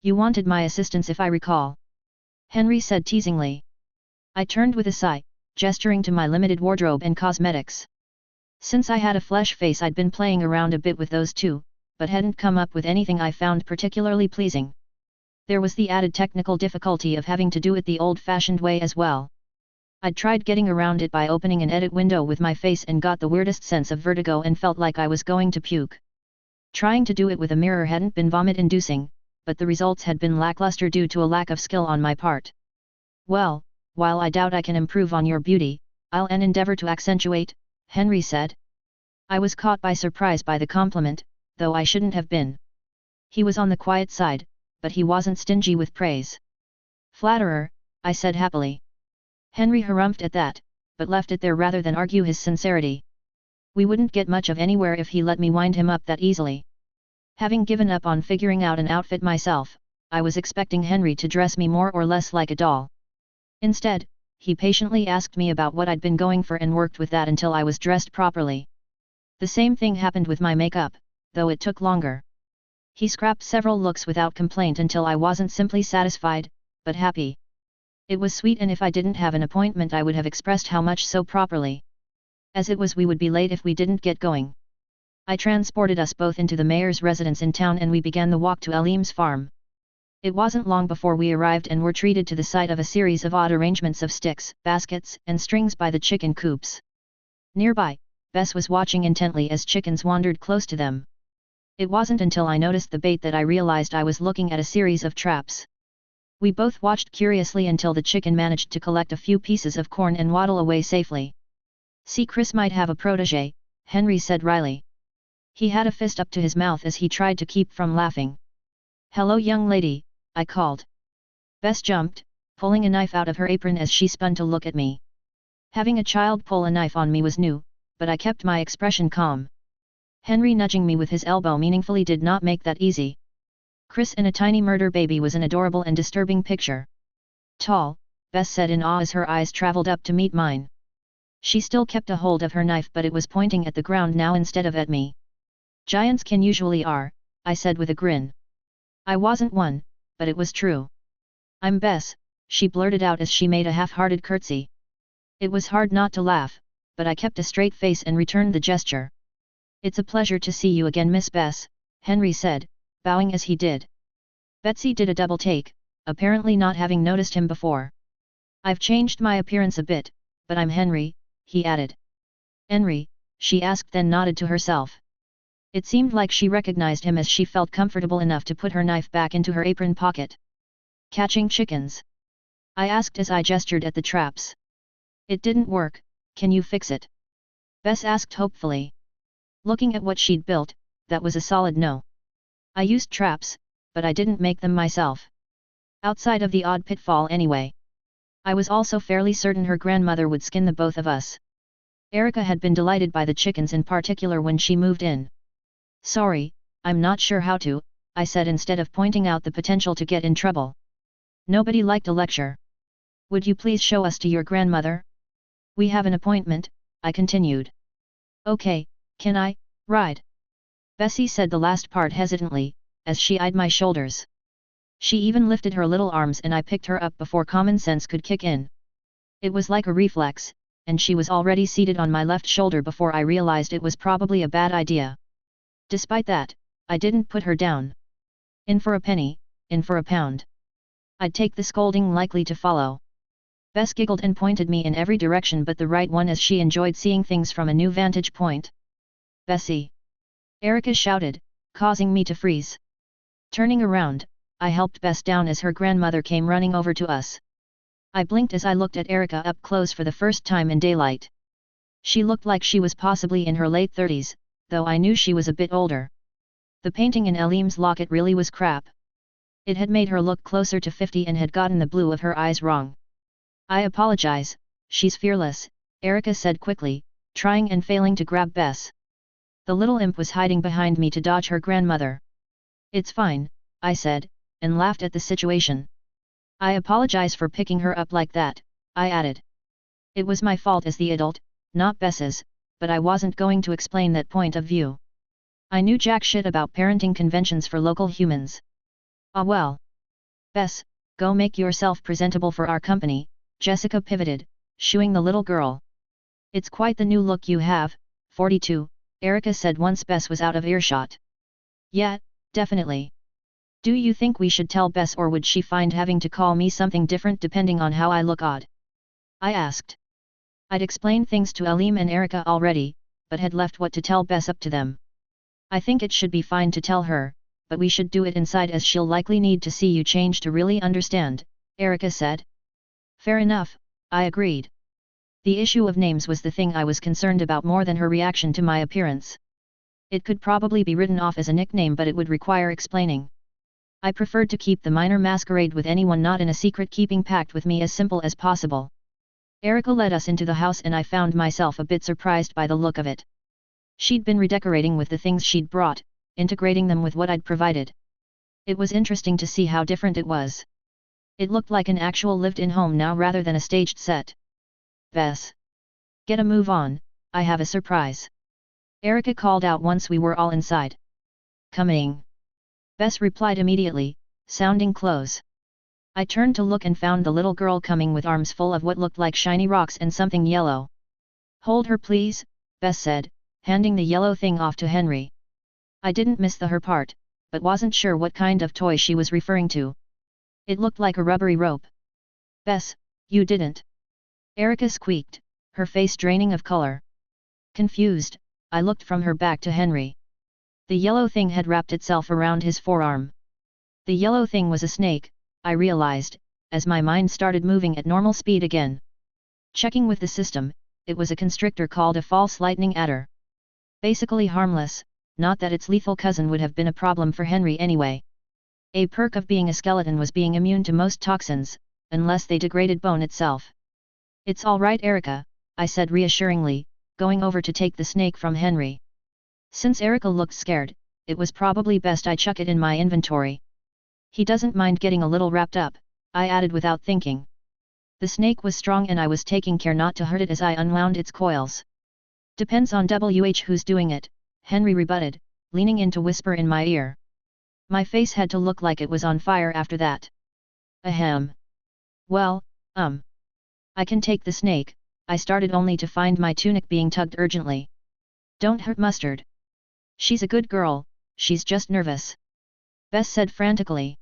"You wanted my assistance if I recall," Henry said teasingly. I turned with a sigh, gesturing to my limited wardrobe and cosmetics. Since I had a flesh face I'd been playing around a bit with those too, but hadn't come up with anything I found particularly pleasing. There was the added technical difficulty of having to do it the old-fashioned way as well. I'd tried getting around it by opening an edit window with my face and got the weirdest sense of vertigo and felt like I was going to puke. Trying to do it with a mirror hadn't been vomit-inducing, but the results had been lackluster due to a lack of skill on my part. "Well, while I doubt I can improve on your beauty, I'll endeavor to accentuate," Henry said. I was caught by surprise by the compliment, though I shouldn't have been. He was on the quiet side, but he wasn't stingy with praise. "Flatterer," I said happily. Henry harumphed at that, but left it there rather than argue his sincerity. We wouldn't get much of anywhere if he let me wind him up that easily. Having given up on figuring out an outfit myself, I was expecting Henry to dress me more or less like a doll. Instead, he patiently asked me about what I'd been going for and worked with that until I was dressed properly. The same thing happened with my makeup, though it took longer. He scrapped several looks without complaint until I wasn't simply satisfied, but happy. It was sweet, and if I didn't have an appointment I would have expressed how much so properly. As it was, we would be late if we didn't get going. I transported us both into the mayor's residence in town and we began the walk to Aleem's farm. It wasn't long before we arrived and were treated to the sight of a series of odd arrangements of sticks, baskets, and strings by the chicken coops. Nearby, Bess was watching intently as chickens wandered close to them. It wasn't until I noticed the bait that I realized I was looking at a series of traps. We both watched curiously until the chicken managed to collect a few pieces of corn and waddle away safely. "See, Chris might have a protege," Henry said wryly. He had a fist up to his mouth as he tried to keep from laughing. "Hello, young lady," I called. Bess jumped, pulling a knife out of her apron as she spun to look at me. Having a child pull a knife on me was new, but I kept my expression calm. Henry nudging me with his elbow meaningfully did not make that easy. Chris and a tiny murder baby was an adorable and disturbing picture. "Tall," Bess said in awe as her eyes traveled up to meet mine. She still kept a hold of her knife, but it was pointing at the ground now instead of at me. "Giants can usually are," I said with a grin. I wasn't one, but it was true. "I'm Bess," she blurted out as she made a half-hearted curtsy. It was hard not to laugh, but I kept a straight face and returned the gesture. "It's a pleasure to see you again, Miss Bess," Henry said, bowing as he did. Betsy did a double take, apparently not having noticed him before. "I've changed my appearance a bit, but I'm Henry," he added. "Henry?" she asked, then nodded to herself. It seemed like she recognized him as she felt comfortable enough to put her knife back into her apron pocket. "Catching chickens?" I asked as I gestured at the traps. "It didn't work, can you fix it?" Bess asked hopefully. Looking at what she'd built, that was a solid no. I used traps, but I didn't make them myself. Outside of the odd pitfall anyway. I was also fairly certain her grandmother would skin the both of us. Erica had been delighted by the chickens in particular when she moved in. "Sorry, I'm not sure how to," I said instead of pointing out the potential to get in trouble. Nobody liked a lecture. "Would you please show us to your grandmother? We have an appointment," I continued. Okay, can I ride? Bessie said the last part hesitantly, as she eyed my shoulders. She even lifted her little arms and I picked her up before common sense could kick in. It was like a reflex, and she was already seated on my left shoulder before I realized it was probably a bad idea. Despite that, I didn't put her down. In for a penny, in for a pound. I'd take the scolding likely to follow. Bess giggled and pointed me in every direction but the right one as she enjoyed seeing things from a new vantage point. Bessie! Erica shouted, causing me to freeze. Turning around, I helped Bess down as her grandmother came running over to us. I blinked as I looked at Erica up close for the first time in daylight. She looked like she was possibly in her late 30s, though I knew she was a bit older. The painting in Elim's locket really was crap. It had made her look closer to 50 and had gotten the blue of her eyes wrong. I apologize, she's fearless, Erica said quickly, trying and failing to grab Bess. The little imp was hiding behind me to dodge her grandmother. It's fine, I said, and laughed at the situation. I apologize for picking her up like that, I added. It was my fault as the adult, not Bess's, but I wasn't going to explain that point of view. I knew jack shit about parenting conventions for local humans. Ah well. Bess, go make yourself presentable for our company, Jessica pivoted, shooing the little girl. It's quite the new look you have, 42, Erica said once Bess was out of earshot. Yeah, definitely. Do you think we should tell Bess or would she find having to call me something different depending on how I look odd? I asked. I'd explained things to Elim and Erica already, but had left what to tell Bess up to them. I think it should be fine to tell her, but we should do it inside as she'll likely need to see you change to really understand, Erica said. Fair enough, I agreed. The issue of names was the thing I was concerned about more than her reaction to my appearance. It could probably be written off as a nickname but it would require explaining. I preferred to keep the minor masquerade with anyone not in a secret-keeping pact with me as simple as possible. Erica led us into the house and I found myself a bit surprised by the look of it. She'd been redecorating with the things she'd brought, integrating them with what I'd provided. It was interesting to see how different it was. It looked like an actual lived-in home now rather than a staged set. Bess! Get a move on, I have a surprise. Erica called out once we were all inside. Coming. Bess replied immediately, sounding close. I turned to look and found the little girl coming with arms full of what looked like shiny rocks and something yellow. Hold her please, Bess said, handing the yellow thing off to Henry. I didn't miss the her part, but wasn't sure what kind of toy she was referring to. It looked like a rubbery rope. Bess, you didn't. Erica squeaked, her face draining of color. Confused, I looked from her back to Henry. The yellow thing had wrapped itself around his forearm. The yellow thing was a snake, I realized, as my mind started moving at normal speed again. Checking with the system, it was a constrictor called a false lightning adder. Basically harmless, not that its lethal cousin would have been a problem for Henry anyway. A perk of being a skeleton was being immune to most toxins, unless they degraded bone itself. It's all right Erica, I said reassuringly, going over to take the snake from Henry. Since Erica looked scared, it was probably best I chuck it in my inventory. He doesn't mind getting a little wrapped up, I added without thinking. The snake was strong and I was taking care not to hurt it as I unwound its coils. Depends on who's doing it, Henry rebutted, leaning in to whisper in my ear. My face had to look like it was on fire after that. Ahem. Well, I can take the snake, I started only to find my tunic being tugged urgently. Don't hurt Mustard. She's a good girl, she's just nervous. Bess said frantically.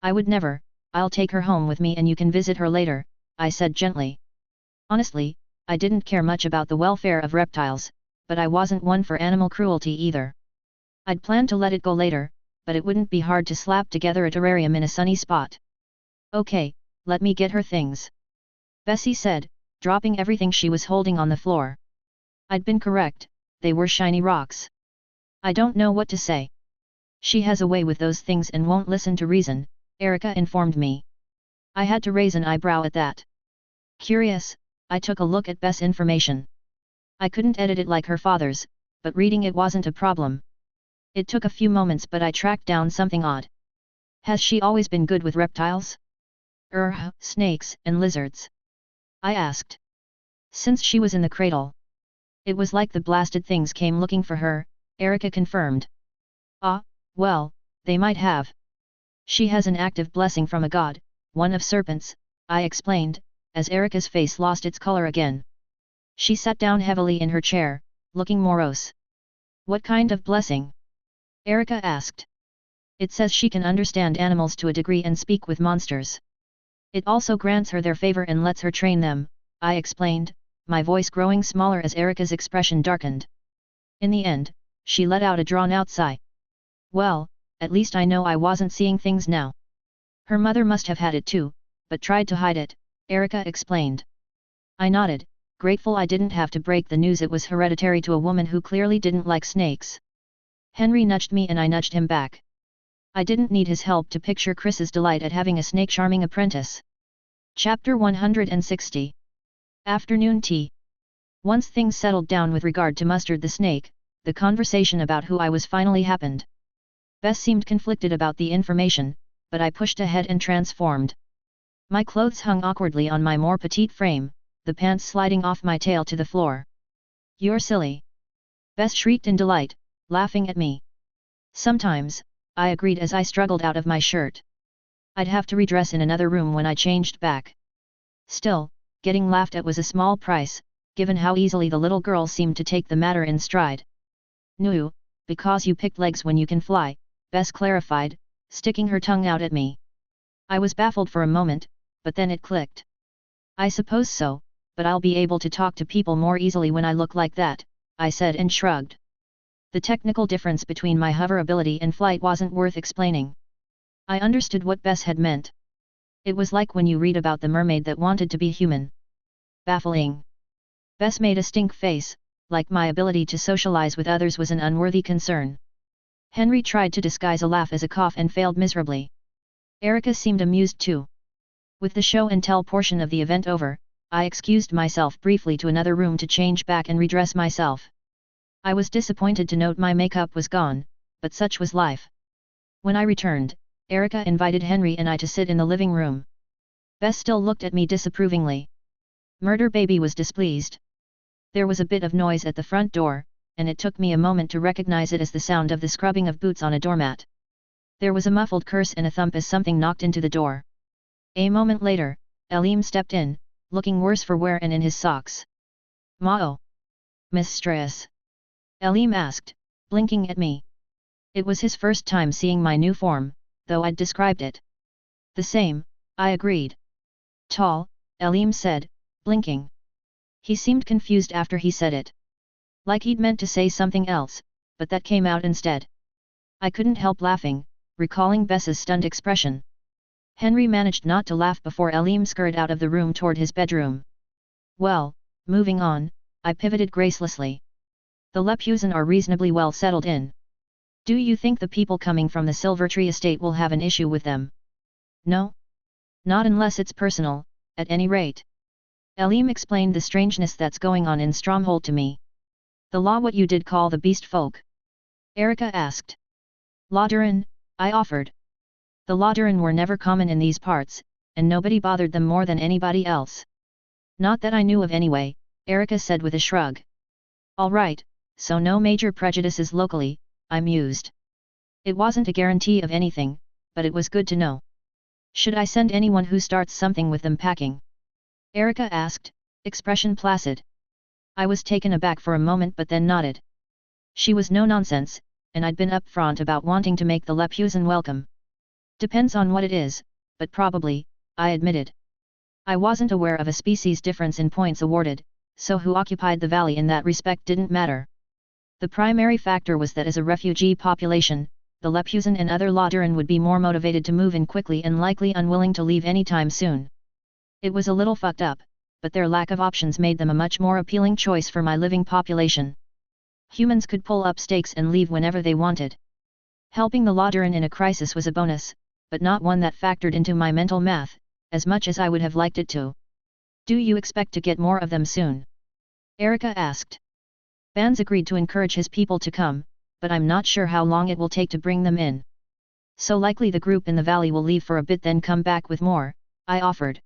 I would never, I'll take her home with me and you can visit her later, I said gently. Honestly, I didn't care much about the welfare of reptiles, but I wasn't one for animal cruelty either. I'd planned to let it go later, but it wouldn't be hard to slap together a terrarium in a sunny spot. Okay, let me get her things. Bessie said, dropping everything she was holding on the floor. I'd been correct, they were shiny rocks. I don't know what to say. She has a way with those things and won't listen to reason, Erica informed me. I had to raise an eyebrow at that. Curious, I took a look at Bess' information. I couldn't edit it like her father's, but reading it wasn't a problem. It took a few moments but I tracked down something odd. Has she always been good with reptiles? Snakes and lizards? I asked. Since she was in the cradle. It was like the blasted things came looking for her, Erica confirmed. Ah, well, they might have. She has an active blessing from a god, one of serpents, I explained, as Erica's face lost its color again. She sat down heavily in her chair, looking morose. What kind of blessing? Erica asked. It says she can understand animals to a degree and speak with monsters. It also grants her their favor and lets her train them, I explained, my voice growing smaller as Erica's expression darkened. In the end, she let out a drawn-out sigh. Well, at least I know I wasn't seeing things now. Her mother must have had it too, but tried to hide it, Erica explained. I nodded, grateful I didn't have to break the news it was hereditary to a woman who clearly didn't like snakes. Henry nudged me and I nudged him back. I didn't need his help to picture Chris's delight at having a snake-charming apprentice. Chapter 160. Afternoon tea. Once things settled down with regard to Mustard the snake, the conversation about who I was finally happened. Bess seemed conflicted about the information, but I pushed ahead and transformed. My clothes hung awkwardly on my more petite frame, the pants sliding off my tail to the floor. You're silly. Bess shrieked in delight, laughing at me. Sometimes, I agreed as I struggled out of my shirt. I'd have to redress in another room when I changed back. Still, getting laughed at was a small price, given how easily the little girl seemed to take the matter in stride. No, because you picked legs when you can fly, Bess clarified, sticking her tongue out at me. I was baffled for a moment, but then it clicked. I suppose so, but I'll be able to talk to people more easily when I look like that, I said and shrugged. The technical difference between my hover ability and flight wasn't worth explaining. I understood what Bess had meant. It was like when you read about the mermaid that wanted to be human. Baffling. Bess made a stink face, like my ability to socialize with others was an unworthy concern. Henry tried to disguise a laugh as a cough and failed miserably. Erica seemed amused too. With the show and tell portion of the event over, I excused myself briefly to another room to change back and redress myself. I was disappointed to note my makeup was gone, but such was life. When I returned, Erica invited Henry and I to sit in the living room. Bess still looked at me disapprovingly. Murder Baby was displeased. There was a bit of noise at the front door, and it took me a moment to recognize it as the sound of the scrubbing of boots on a doormat. There was a muffled curse and a thump as something knocked into the door. A moment later, Aleem stepped in, looking worse for wear and in his socks. "Ma'o. Mistress?" Aleem asked, blinking at me. It was his first time seeing my new form, though I'd described it. "The same," I agreed. "Tall," Aleem said, blinking. He seemed confused after he said it. Like he'd meant to say something else, but that came out instead. I couldn't help laughing, recalling Bess's stunned expression. Henry managed not to laugh before Aleem scurried out of the room toward his bedroom. Well, moving on, I pivoted gracelessly. The Lepusen are reasonably well settled in. Do you think the people coming from the Silvertree estate will have an issue with them? No? Not unless it's personal, at any rate. Aleem explained the strangeness that's going on in Stronghold to me. The law what you did call the beast folk? Erica asked. Lawdurin, I offered. The Lawdurin were never common in these parts, and nobody bothered them more than anybody else. Not that I knew of anyway, Erica said with a shrug. All right, so no major prejudices locally, I mused. It wasn't a guarantee of anything, but it was good to know. Should I send anyone who starts something with them packing? Erica asked, expression placid. I was taken aback for a moment but then nodded. She was no nonsense, and I'd been upfront about wanting to make the Lepusen welcome. Depends on what it is, but probably, I admitted. I wasn't aware of a species difference in points awarded, so who occupied the valley in that respect didn't matter. The primary factor was that as a refugee population, the Lepusen and other Lawdurin would be more motivated to move in quickly and likely unwilling to leave anytime soon. It was a little fucked up, but their lack of options made them a much more appealing choice for my living population. Humans could pull up stakes and leave whenever they wanted. Helping the Lawdurin in a crisis was a bonus, but not one that factored into my mental math, as much as I would have liked it to. Do you expect to get more of them soon? Erica asked. Bands agreed to encourage his people to come, but I'm not sure how long it will take to bring them in. So likely the group in the valley will leave for a bit then come back with more, I offered.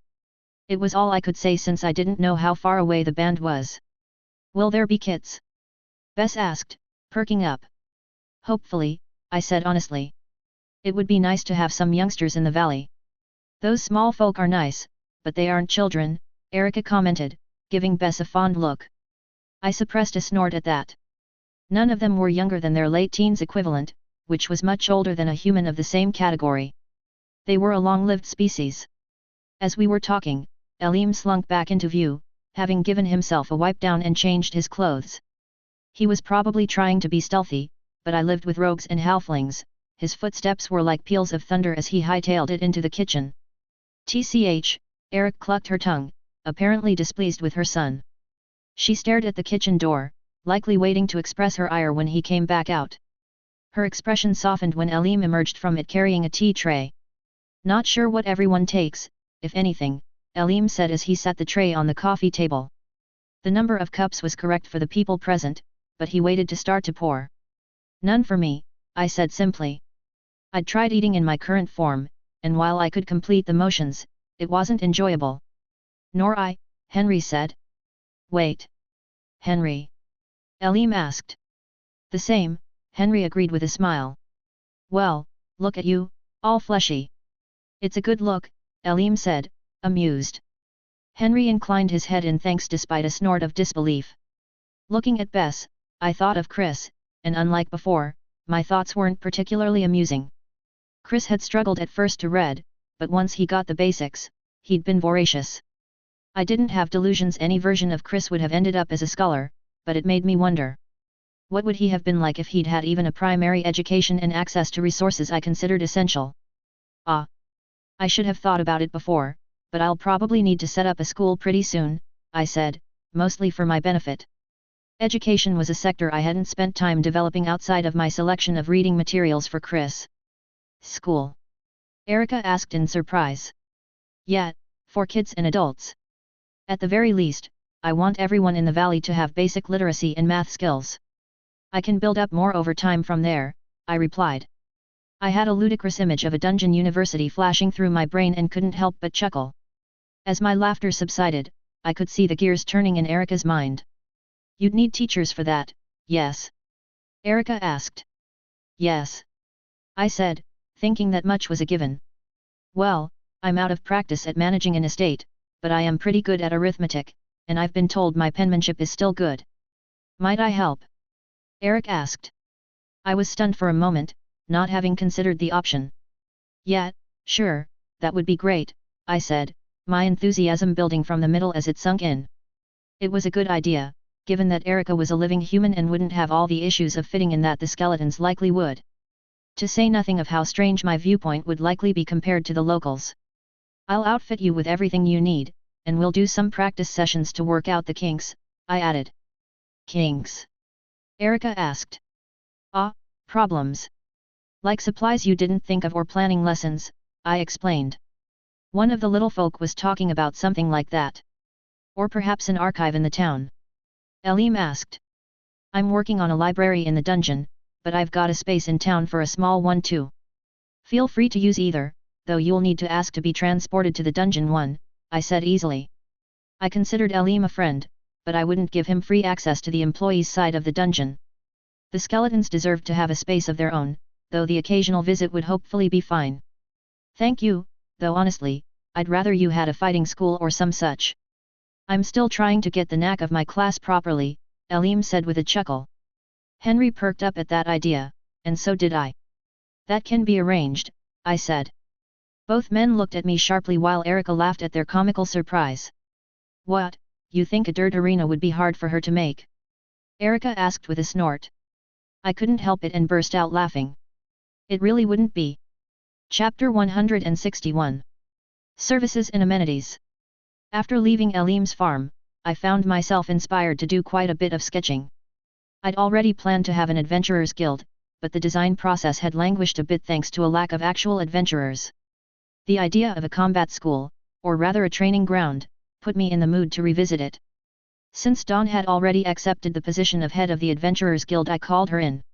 It was all I could say since I didn't know how far away the band was. Will there be kits? Bess asked, perking up. Hopefully, I said honestly. It would be nice to have some youngsters in the valley. Those small folk are nice, but they aren't children, Erica commented, giving Bess a fond look. I suppressed a snort at that. None of them were younger than their late teens equivalent, which was much older than a human of the same category. They were a long-lived species. As we were talking, Elim slunk back into view, having given himself a wipe down and changed his clothes. He was probably trying to be stealthy, but I lived with rogues and halflings. His footsteps were like peals of thunder as he hightailed it into the kitchen. Tch, Eric clucked her tongue, apparently displeased with her son. She stared at the kitchen door, likely waiting to express her ire when he came back out. Her expression softened when Elim emerged from it carrying a tea tray. Not sure what everyone takes, if anything, Elim said as he set the tray on the coffee table. The number of cups was correct for the people present, but he waited to start to pour. None for me, I said simply. I'd tried eating in my current form, and while I could complete the motions, it wasn't enjoyable. Nor I, Henry said. Wait. Henry? Elim asked. The same, Henry agreed with a smile. Well, look at you, all fleshy. It's a good look, Elim said, amused. Henry inclined his head in thanks despite a snort of disbelief. Looking at Bess, I thought of Chris, and unlike before, my thoughts weren't particularly amusing. Chris had struggled at first to read, but once he got the basics, he'd been voracious. I didn't have delusions any version of Chris would have ended up as a scholar, but it made me wonder. What would he have been like if he'd had even a primary education and access to resources I considered essential? Ah! I should have thought about it before, but I'll probably need to set up a school pretty soon, I said, mostly for my benefit. Education was a sector I hadn't spent time developing outside of my selection of reading materials for Chris. School? Erica asked in surprise. Yeah, for kids and adults. At the very least, I want everyone in the valley to have basic literacy and math skills. I can build up more over time from there, I replied. I had a ludicrous image of a dungeon university flashing through my brain and couldn't help but chuckle. As my laughter subsided, I could see the gears turning in Erica's mind. You'd need teachers for that, yes? Erica asked. Yes. I said, thinking that much was a given. Well, I'm out of practice at managing an estate, but I am pretty good at arithmetic, and I've been told my penmanship is still good. Might I help? Eric asked. I was stunned for a moment, not having considered the option. Yeah, sure, that would be great, I said, my enthusiasm building from the middle as it sunk in. It was a good idea, given that Erica was a living human and wouldn't have all the issues of fitting in that the skeletons likely would. To say nothing of how strange my viewpoint would likely be compared to the locals. I'll outfit you with everything you need, and we'll do some practice sessions to work out the kinks, I added. Kinks? Erica asked. Ah, problems. Like supplies you didn't think of or planning lessons, I explained. One of the little folk was talking about something like that. Or perhaps an archive in the town. Elim asked. I'm working on a library in the dungeon, but I've got a space in town for a small one too. Feel free to use either, though you'll need to ask to be transported to the dungeon one, I said easily. I considered Elim a friend, but I wouldn't give him free access to the employees' side of the dungeon. The skeletons deserved to have a space of their own, though the occasional visit would hopefully be fine. Thank you, though honestly, I'd rather you had a fighting school or some such. I'm still trying to get the knack of my class properly, Elim said with a chuckle. Henry perked up at that idea, and so did I. That can be arranged, I said. Both men looked at me sharply while Erica laughed at their comical surprise. What, you think a dirt arena would be hard for her to make? Erica asked with a snort. I couldn't help it and burst out laughing. It really wouldn't be. Chapter 161. Services and Amenities. After leaving Elim's farm, I found myself inspired to do quite a bit of sketching. I'd already planned to have an adventurers guild, but the design process had languished a bit thanks to a lack of actual adventurers. The idea of a combat school, or rather a training ground, put me in the mood to revisit it. Since Dawn had already accepted the position of head of the Adventurers Guild, I called her in.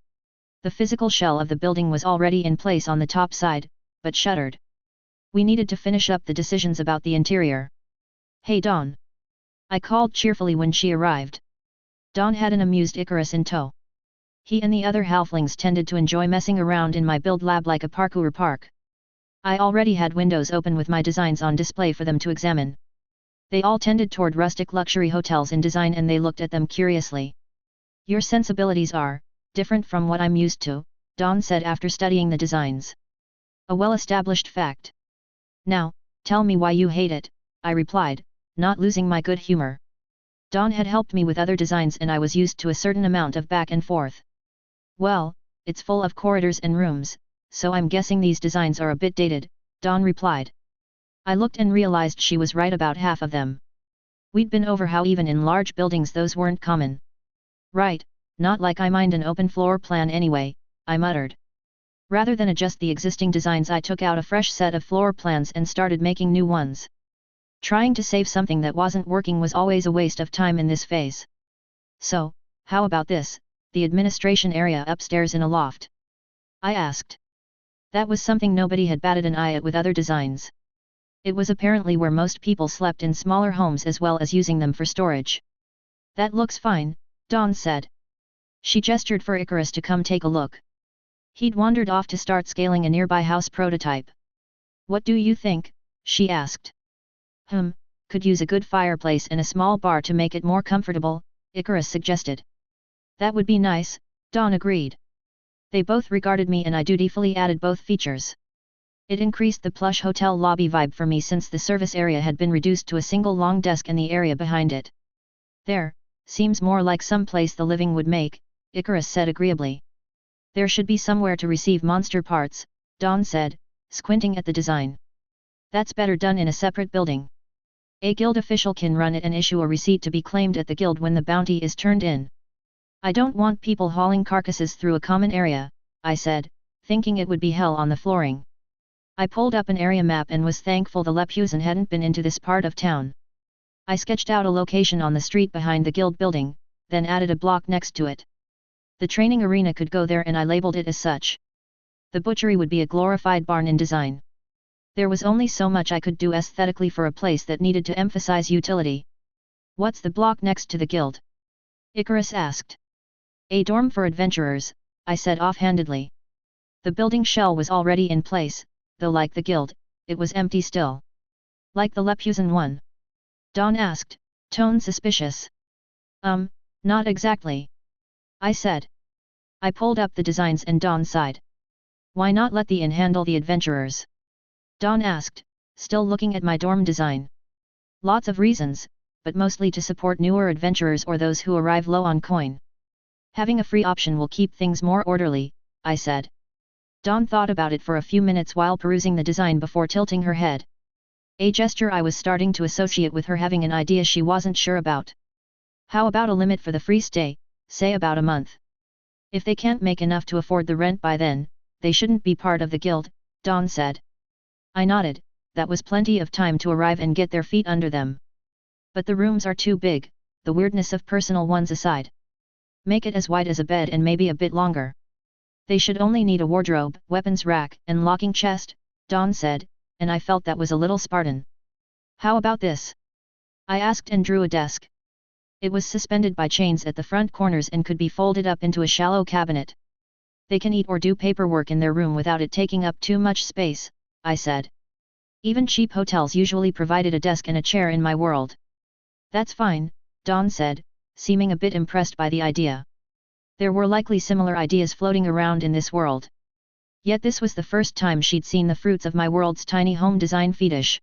The physical shell of the building was already in place on the top side, but shuttered. We needed to finish up the decisions about the interior. Hey Dawn! I called cheerfully when she arrived. Don had an amused Icarus in tow. He and the other halflings tended to enjoy messing around in my build lab like a parkour park. I already had windows open with my designs on display for them to examine. They all tended toward rustic luxury hotels in design and they looked at them curiously. Your sensibilities are different from what I'm used to, Don said after studying the designs. A well-established fact. Now, tell me why you hate it, I replied, not losing my good humor. Don had helped me with other designs and I was used to a certain amount of back and forth. Well, it's full of corridors and rooms, so I'm guessing these designs are a bit dated, Don replied. I looked and realized she was right about half of them. We'd been over how even in large buildings those weren't common. Right, not like I mind an open floor plan anyway, I muttered. Rather than adjust the existing designs I took out a fresh set of floor plans and started making new ones. Trying to save something that wasn't working was always a waste of time in this phase. So, how about this, the administration area upstairs in a loft? I asked. That was something nobody had batted an eye at with other designs. It was apparently where most people slept in smaller homes as well as using them for storage. That looks fine, Dawn said. She gestured for Icarus to come take a look. He'd wandered off to start scaling a nearby house prototype. What do you think? She asked. Could use a good fireplace and a small bar to make it more comfortable, Icarus suggested. That would be nice, Dawn agreed. They both regarded me and I dutifully added both features. It increased the plush hotel lobby vibe for me since the service area had been reduced to a single long desk and the area behind it. There, seems more like some place the living would make, Icarus said agreeably. There should be somewhere to receive monster parts, Dawn said, squinting at the design. That's better done in a separate building. A guild official can run it and issue a receipt to be claimed at the guild when the bounty is turned in. I don't want people hauling carcasses through a common area, I said, thinking it would be hell on the flooring. I pulled up an area map and was thankful the Lepusan hadn't been into this part of town. I sketched out a location on the street behind the guild building, then added a block next to it. The training arena could go there and I labeled it as such. The butchery would be a glorified barn in design. There was only so much I could do aesthetically for a place that needed to emphasize utility. What's the block next to the guild? Icarus asked. A dorm for adventurers, I said offhandedly. The building shell was already in place, though like the guild, it was empty still. Like the Lepusan one? Dawn asked, tone suspicious. Not exactly. I said. I pulled up the designs and Dawn sighed. Why not let the inn handle the adventurers? Dawn asked, still looking at my dorm design. Lots of reasons, but mostly to support newer adventurers or those who arrive low on coin. Having a free option will keep things more orderly, I said. Dawn thought about it for a few minutes while perusing the design before tilting her head. A gesture I was starting to associate with her having an idea she wasn't sure about. How about a limit for the free stay, say about a month? If they can't make enough to afford the rent by then, they shouldn't be part of the guild, Dawn said. I nodded, that was plenty of time to arrive and get their feet under them. But the rooms are too big, the weirdness of personal ones aside. Make it as wide as a bed and maybe a bit longer. They should only need a wardrobe, weapons rack, and locking chest, Dawn said, and I felt that was a little Spartan. How about this? I asked and drew a desk. It was suspended by chains at the front corners and could be folded up into a shallow cabinet. They can eat or do paperwork in their room without it taking up too much space, I said. Even cheap hotels usually provided a desk and a chair in my world. That's fine, Dawn said, seeming a bit impressed by the idea. There were likely similar ideas floating around in this world. Yet this was the first time she'd seen the fruits of my world's tiny home design fetish.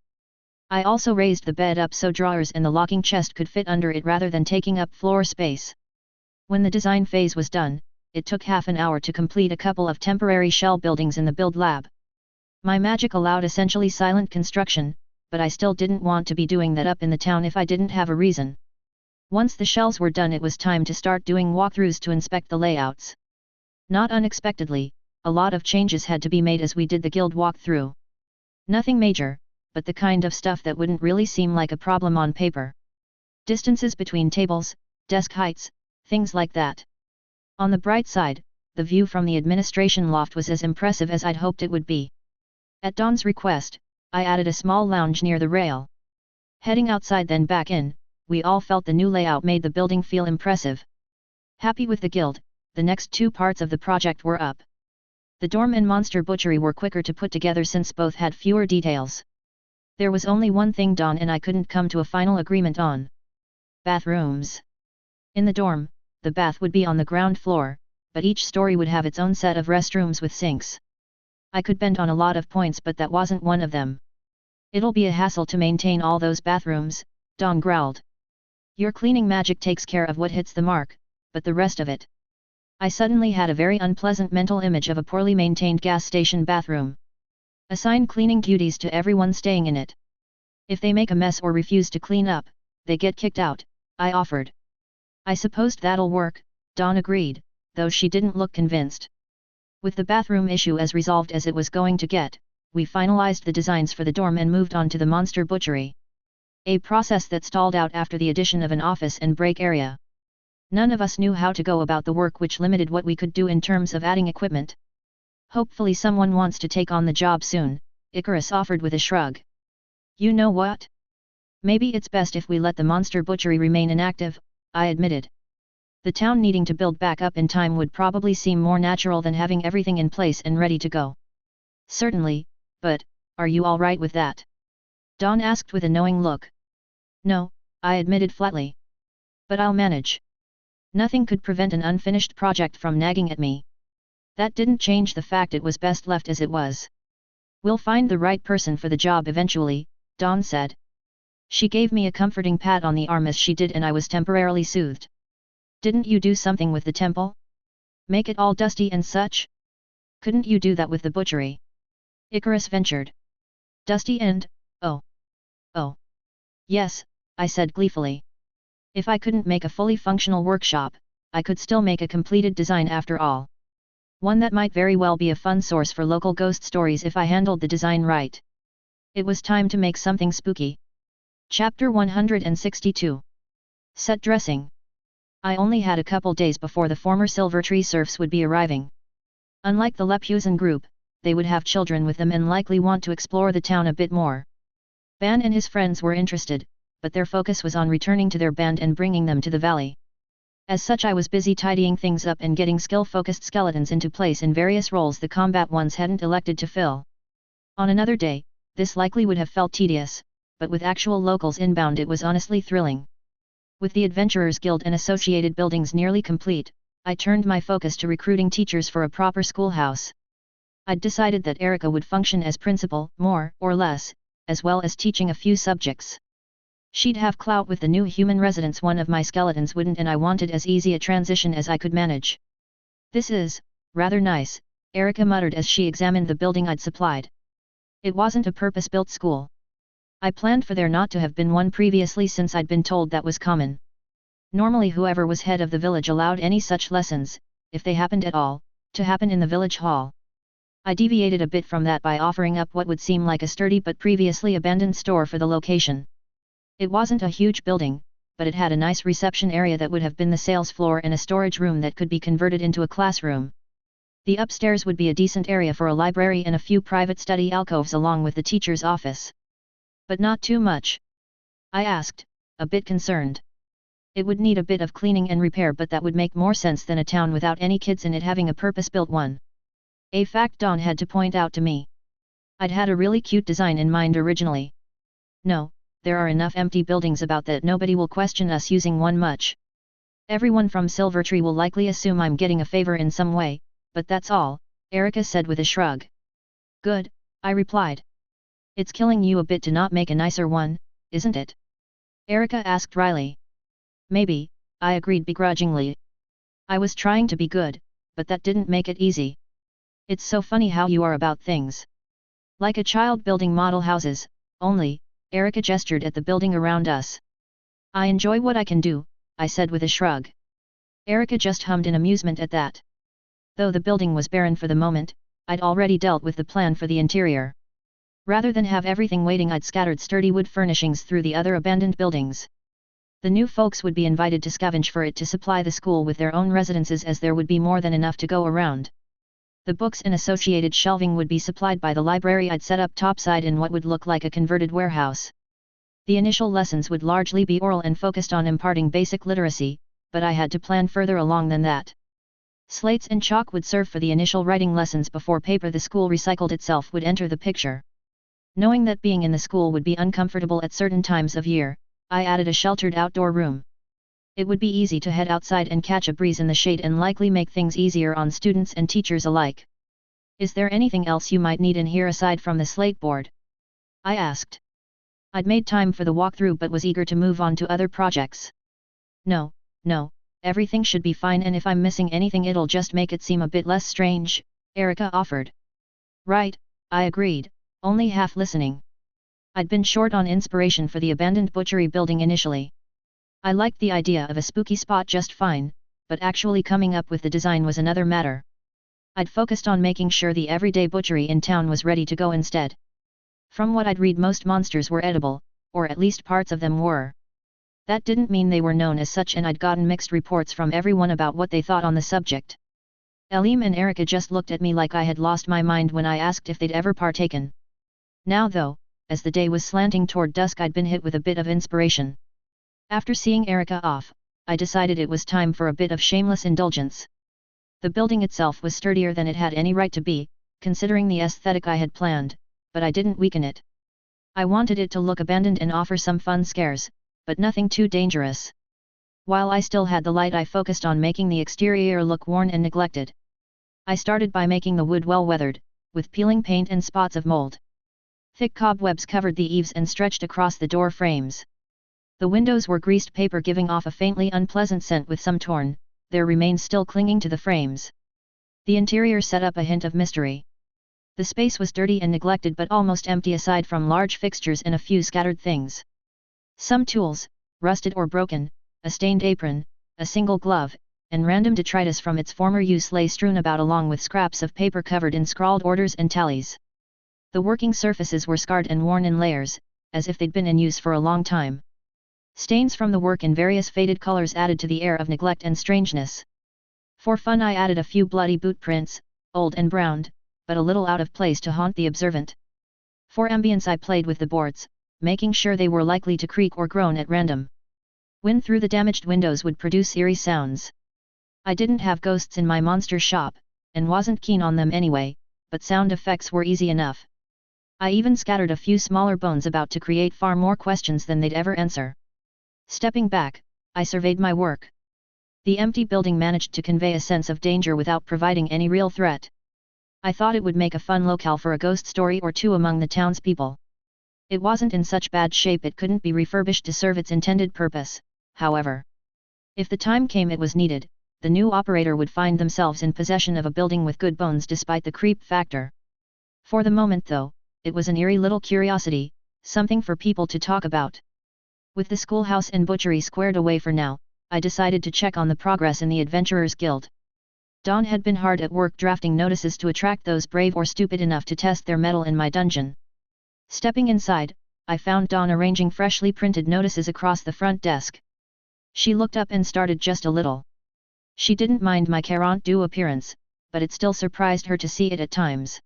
I also raised the bed up so drawers and the locking chest could fit under it rather than taking up floor space. When the design phase was done, it took half an hour to complete a couple of temporary shell buildings in the build lab. My magic allowed essentially silent construction, but I still didn't want to be doing that up in the town if I didn't have a reason. Once the shells were done, it was time to start doing walkthroughs to inspect the layouts. Not unexpectedly, a lot of changes had to be made as we did the guild walkthrough. Nothing major, but the kind of stuff that wouldn't really seem like a problem on paper. Distances between tables, desk heights, things like that. On the bright side, the view from the administration loft was as impressive as I'd hoped it would be. At Dawn's request, I added a small lounge near the rail. Heading outside then back in, we all felt the new layout made the building feel impressive. Happy with the guild, the next two parts of the project were up. The dorm and monster butchery were quicker to put together since both had fewer details. There was only one thing Dawn and I couldn't come to a final agreement on. Bathrooms. In the dorm, the bath would be on the ground floor, but each story would have its own set of restrooms with sinks. I could bend on a lot of points, but that wasn't one of them. It'll be a hassle to maintain all those bathrooms, Dawn growled. Your cleaning magic takes care of what hits the mark, but the rest of it. I suddenly had a very unpleasant mental image of a poorly maintained gas station bathroom. Assign cleaning duties to everyone staying in it. If they make a mess or refuse to clean up, they get kicked out, I offered. I supposed that'll work, Dawn agreed, though she didn't look convinced. With the bathroom issue as resolved as it was going to get, we finalized the designs for the dorm and moved on to the monster butchery. A process that stalled out after the addition of an office and break area. None of us knew how to go about the work, which limited what we could do in terms of adding equipment. Hopefully someone wants to take on the job soon, Icarus offered with a shrug. You know what? Maybe it's best if we let the monster butchery remain inactive, I admitted. The town needing to build back up in time would probably seem more natural than having everything in place and ready to go. Certainly, but, are you all right with that? Dawn asked with a knowing look. No, I admitted flatly. But I'll manage. Nothing could prevent an unfinished project from nagging at me. That didn't change the fact it was best left as it was. We'll find the right person for the job eventually, Dawn said. She gave me a comforting pat on the arm as she did, and I was temporarily soothed. Didn't you do something with the temple? Make it all dusty and such? Couldn't you do that with the butchery? Icarus ventured. Dusty and, oh. Yes, I said gleefully. If I couldn't make a fully functional workshop, I could still make a completed design after all. One that might very well be a fun source for local ghost stories if I handled the design right. It was time to make something spooky. Chapter 162. Set dressing. I only had a couple days before the former Silvertree serfs would be arriving. Unlike the Lepusan group, they would have children with them and likely want to explore the town a bit more. Ban and his friends were interested, but their focus was on returning to their band and bringing them to the valley. As such, I was busy tidying things up and getting skill-focused skeletons into place in various roles the combat ones hadn't elected to fill. On another day, this likely would have felt tedious, but with actual locals inbound it was honestly thrilling. With the Adventurers Guild and associated buildings nearly complete, I turned my focus to recruiting teachers for a proper schoolhouse. I'd decided that Erica would function as principal, more or less, as well as teaching a few subjects. She'd have clout with the new human residents one of my skeletons wouldn't, and I wanted as easy a transition as I could manage. This is rather nice, Erica muttered as she examined the building I'd supplied. It wasn't a purpose-built school. I planned for there not to have been one previously, since I'd been told that was common. Normally whoever was head of the village allowed any such lessons, if they happened at all, to happen in the village hall. I deviated a bit from that by offering up what would seem like a sturdy but previously abandoned store for the location. It wasn't a huge building, but it had a nice reception area that would have been the sales floor and a storage room that could be converted into a classroom. The upstairs would be a decent area for a library and a few private study alcoves along with the teacher's office. But not too much? I asked, a bit concerned. It would need a bit of cleaning and repair, but that would make more sense than a town without any kids in it having a purpose-built one. A fact Dawn had to point out to me. I'd had a really cute design in mind originally. No, there are enough empty buildings about that nobody will question us using one much. Everyone from Silvertree will likely assume I'm getting a favor in some way, but that's all, Erica said with a shrug. Good, I replied. It's killing you a bit to not make a nicer one, isn't it? Erica asked wryly. Maybe, I agreed begrudgingly. I was trying to be good, but that didn't make it easy. It's so funny how you are about things. Like a child building model houses, only, Erica gestured at the building around us. I enjoy what I can do, I said with a shrug. Erica just hummed in amusement at that. Though the building was barren for the moment, I'd already dealt with the plan for the interior. Rather than have everything waiting, I'd scattered sturdy wood furnishings through the other abandoned buildings. The new folks would be invited to scavenge for it to supply the school with their own residences, as there would be more than enough to go around. The books and associated shelving would be supplied by the library I'd set up topside in what would look like a converted warehouse. The initial lessons would largely be oral and focused on imparting basic literacy, but I had to plan further along than that. Slates and chalk would serve for the initial writing lessons before paper the school recycled itself would enter the picture. Knowing that being in the school would be uncomfortable at certain times of year, I added a sheltered outdoor room. It would be easy to head outside and catch a breeze in the shade and likely make things easier on students and teachers alike. "Is there anything else you might need in here aside from the slate board?" I asked. I'd made time for the walkthrough but was eager to move on to other projects. No, everything should be fine, and if I'm missing anything it'll just make it seem a bit less strange," Erica offered. "Right," I agreed, only half listening. I'd been short on inspiration for the abandoned butchery building initially. I liked the idea of a spooky spot just fine, but actually coming up with the design was another matter. I'd focused on making sure the everyday butchery in town was ready to go instead. From what I'd read, most monsters were edible, or at least parts of them were. That didn't mean they were known as such, and I'd gotten mixed reports from everyone about what they thought on the subject. Aleem and Erica just looked at me like I had lost my mind when I asked if they'd ever partaken. Now though, as the day was slanting toward dusk, I'd been hit with a bit of inspiration. After seeing Erica off, I decided it was time for a bit of shameless indulgence. The building itself was sturdier than it had any right to be, considering the aesthetic I had planned, but I didn't weaken it. I wanted it to look abandoned and offer some fun scares, but nothing too dangerous. While I still had the light, I focused on making the exterior look worn and neglected. I started by making the wood well weathered, with peeling paint and spots of mold. Thick cobwebs covered the eaves and stretched across the door frames. The windows were greased paper, giving off a faintly unpleasant scent with some torn, their remains still clinging to the frames. The interior set up a hint of mystery. The space was dirty and neglected but almost empty aside from large fixtures and a few scattered things. Some tools, rusted or broken, a stained apron, a single glove, and random detritus from its former use lay strewn about, along with scraps of paper covered in scrawled orders and tallies. The working surfaces were scarred and worn in layers, as if they'd been in use for a long time. Stains from the work in various faded colors added to the air of neglect and strangeness. For fun I added a few bloody boot prints, old and browned, but a little out of place to haunt the observant. For ambience I played with the boards, making sure they were likely to creak or groan at random. Wind through the damaged windows would produce eerie sounds. I didn't have ghosts in my monster shop, and wasn't keen on them anyway, but sound effects were easy enough. I even scattered a few smaller bones about to create far more questions than they'd ever answer. Stepping back, I surveyed my work. The empty building managed to convey a sense of danger without providing any real threat. I thought it would make a fun locale for a ghost story or two among the townspeople. It wasn't in such bad shape it couldn't be refurbished to serve its intended purpose, however. If the time came it was needed, the new operator would find themselves in possession of a building with good bones despite the creep factor. For the moment though, it was an eerie little curiosity, something for people to talk about. With the schoolhouse and butchery squared away for now, I decided to check on the progress in the Adventurers Guild. Dawn had been hard at work drafting notices to attract those brave or stupid enough to test their mettle in my dungeon. Stepping inside, I found Dawn arranging freshly printed notices across the front desk. She looked up and started just a little. She didn't mind my quarante appearance, but it still surprised her to see it at times.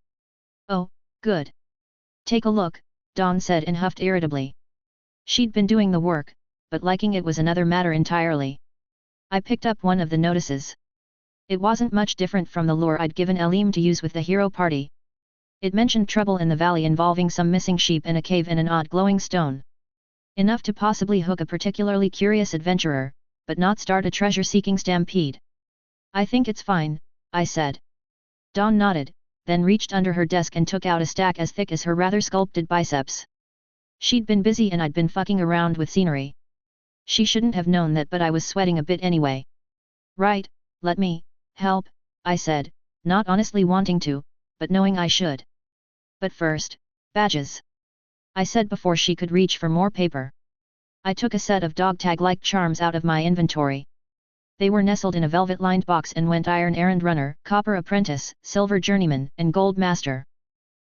"Oh, good. Take a look," Dawn said and huffed irritably. She'd been doing the work, but liking it was another matter entirely. I picked up one of the notices. It wasn't much different from the lure I'd given Aleem to use with the hero party. It mentioned trouble in the valley involving some missing sheep and a cave and an odd glowing stone. Enough to possibly hook a particularly curious adventurer, but not start a treasure-seeking stampede. "I think it's fine," I said. Dawn nodded, then reached under her desk and took out a stack as thick as her rather sculpted biceps. She'd been busy and I'd been fucking around with scenery. She shouldn't have known that, but I was sweating a bit anyway. "Right, let me help," I said, not honestly wanting to, but knowing I should. "But first, badges," I said before she could reach for more paper. I took a set of dog tag-like charms out of my inventory. They were nestled in a velvet-lined box and went Iron Errand Runner, Copper Apprentice, Silver Journeyman, and Gold Master.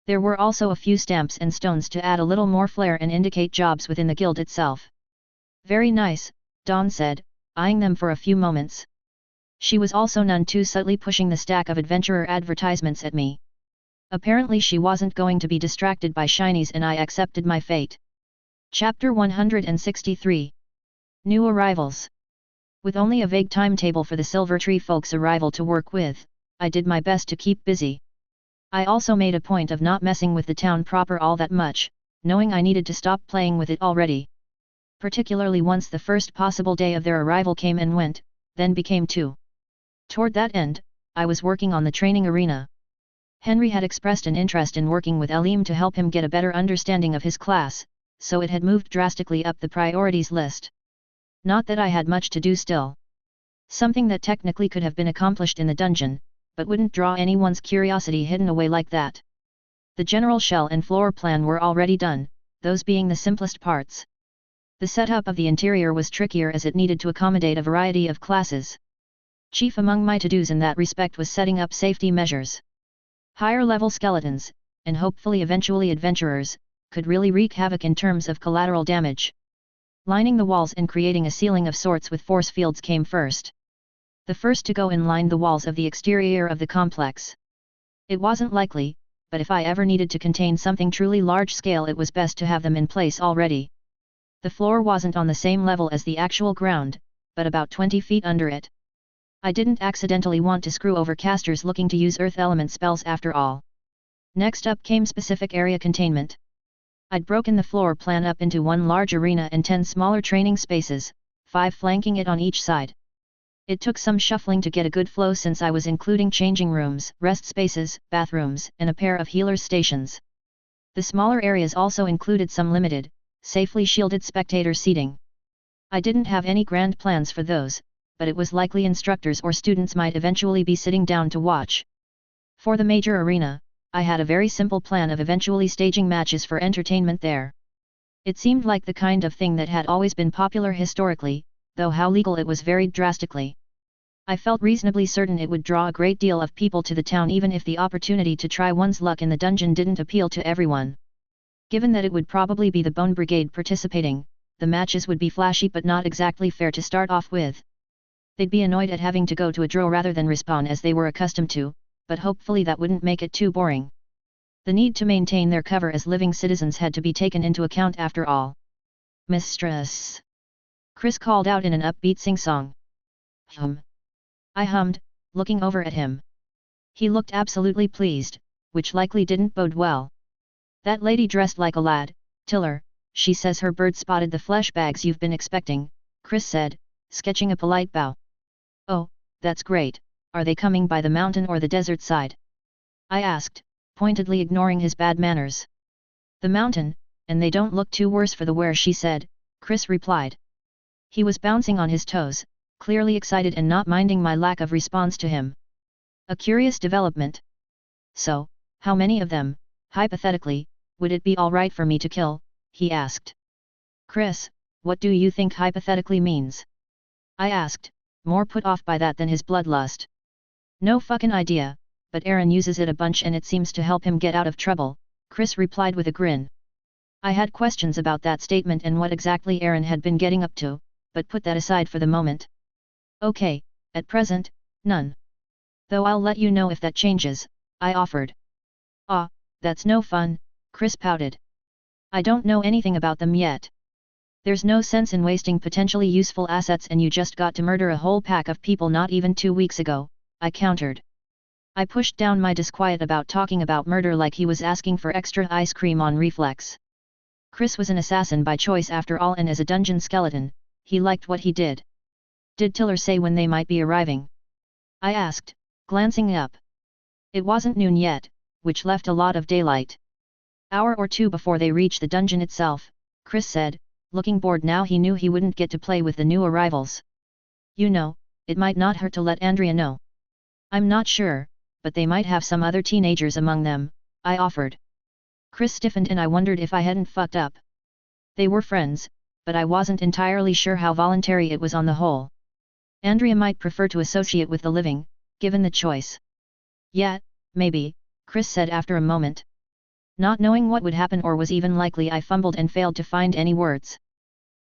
There were also a few stamps and stones to add a little more flair and indicate jobs within the guild itself. "Very nice," Dawn said, eyeing them for a few moments. She was also none too subtly pushing the stack of adventurer advertisements at me. Apparently she wasn't going to be distracted by shinies, and I accepted my fate. Chapter 163. New Arrivals. With only a vague timetable for the Silvertree folks' arrival to work with, I did my best to keep busy. I also made a point of not messing with the town proper all that much, knowing I needed to stop playing with it already. Particularly once the first possible day of their arrival came and went, then became two. Toward that end, I was working on the training arena. Henry had expressed an interest in working with Aleem to help him get a better understanding of his class, so it had moved drastically up the priorities list. Not that I had much to do still. Something that technically could have been accomplished in the dungeon, but wouldn't draw anyone's curiosity hidden away like that. The general shell and floor plan were already done, those being the simplest parts. The setup of the interior was trickier as it needed to accommodate a variety of classes. Chief among my to-dos in that respect was setting up safety measures. Higher-level skeletons, and hopefully eventually adventurers, could really wreak havoc in terms of collateral damage. Lining the walls and creating a ceiling of sorts with force fields came first. The first to go in lined the walls of the exterior of the complex. It wasn't likely, but if I ever needed to contain something truly large-scale it was best to have them in place already. The floor wasn't on the same level as the actual ground, but about 20 feet under it. I didn't accidentally want to screw over casters looking to use earth element spells after all. Next up came specific area containment. I'd broken the floor plan up into one large arena and 10 smaller training spaces, 5 flanking it on each side. It took some shuffling to get a good flow since I was including changing rooms, rest spaces, bathrooms, and a pair of healers' stations. The smaller areas also included some limited, safely shielded spectator seating. I didn't have any grand plans for those, but it was likely instructors or students might eventually be sitting down to watch. For the major arena, I had a very simple plan of eventually staging matches for entertainment there. It seemed like the kind of thing that had always been popular historically, though how legal it was varied drastically. I felt reasonably certain it would draw a great deal of people to the town even if the opportunity to try one's luck in the dungeon didn't appeal to everyone. Given that it would probably be the Bone Brigade participating, the matches would be flashy but not exactly fair to start off with. They'd be annoyed at having to go to a draw rather than respawn as they were accustomed to, but hopefully that wouldn't make it too boring. The need to maintain their cover as living citizens had to be taken into account after all. "Mistress!" Chris called out in an upbeat sing-song. I hummed, looking over at him. He looked absolutely pleased, which likely didn't bode well. "That lady dressed like a lad, Tiller, she says her bird spotted the flesh bags you've been expecting," Chris said, sketching a polite bow. "Oh, that's great, are they coming by the mountain or the desert side?" I asked, pointedly ignoring his bad manners. "The mountain, and they don't look too worse for the wear," she said, Chris replied. He was bouncing on his toes, clearly excited and not minding my lack of response to him. A curious development. "So, how many of them, hypothetically, would it be alright for me to kill?" he asked. "Chris, what do you think hypothetically means?" I asked, more put off by that than his bloodlust. "No fucking idea, but Aaron uses it a bunch and it seems to help him get out of trouble," Chris replied with a grin. I had questions about that statement and what exactly Aaron had been getting up to, but put that aside for the moment. "Okay, at present, none. Though I'll let you know if that changes," I offered. "Ah, that's no fun," Chris pouted. "I don't know anything about them yet. There's no sense in wasting potentially useful assets and you just got to murder a whole pack of people not even 2 weeks ago," I countered. I pushed down my disquiet about talking about murder like he was asking for extra ice cream on reflex. Chris was an assassin by choice after all, and as a dungeon skeleton, he liked what he did. "Did Tiller say when they might be arriving?" I asked, glancing up. It wasn't noon yet, which left a lot of daylight. "Hour or two before they reach the dungeon itself," Chris said, looking bored now he knew he wouldn't get to play with the new arrivals. "You know, it might not hurt to let Andrea know." "I'm not sure, but they might have some other teenagers among them," I offered. Chris stiffened and I wondered if I hadn't fucked up. They were friends, but I wasn't entirely sure how voluntary it was on the whole. Andrea might prefer to associate with the living, given the choice. "Yeah, maybe," Chris said after a moment. Not knowing what would happen or was even likely, I fumbled and failed to find any words.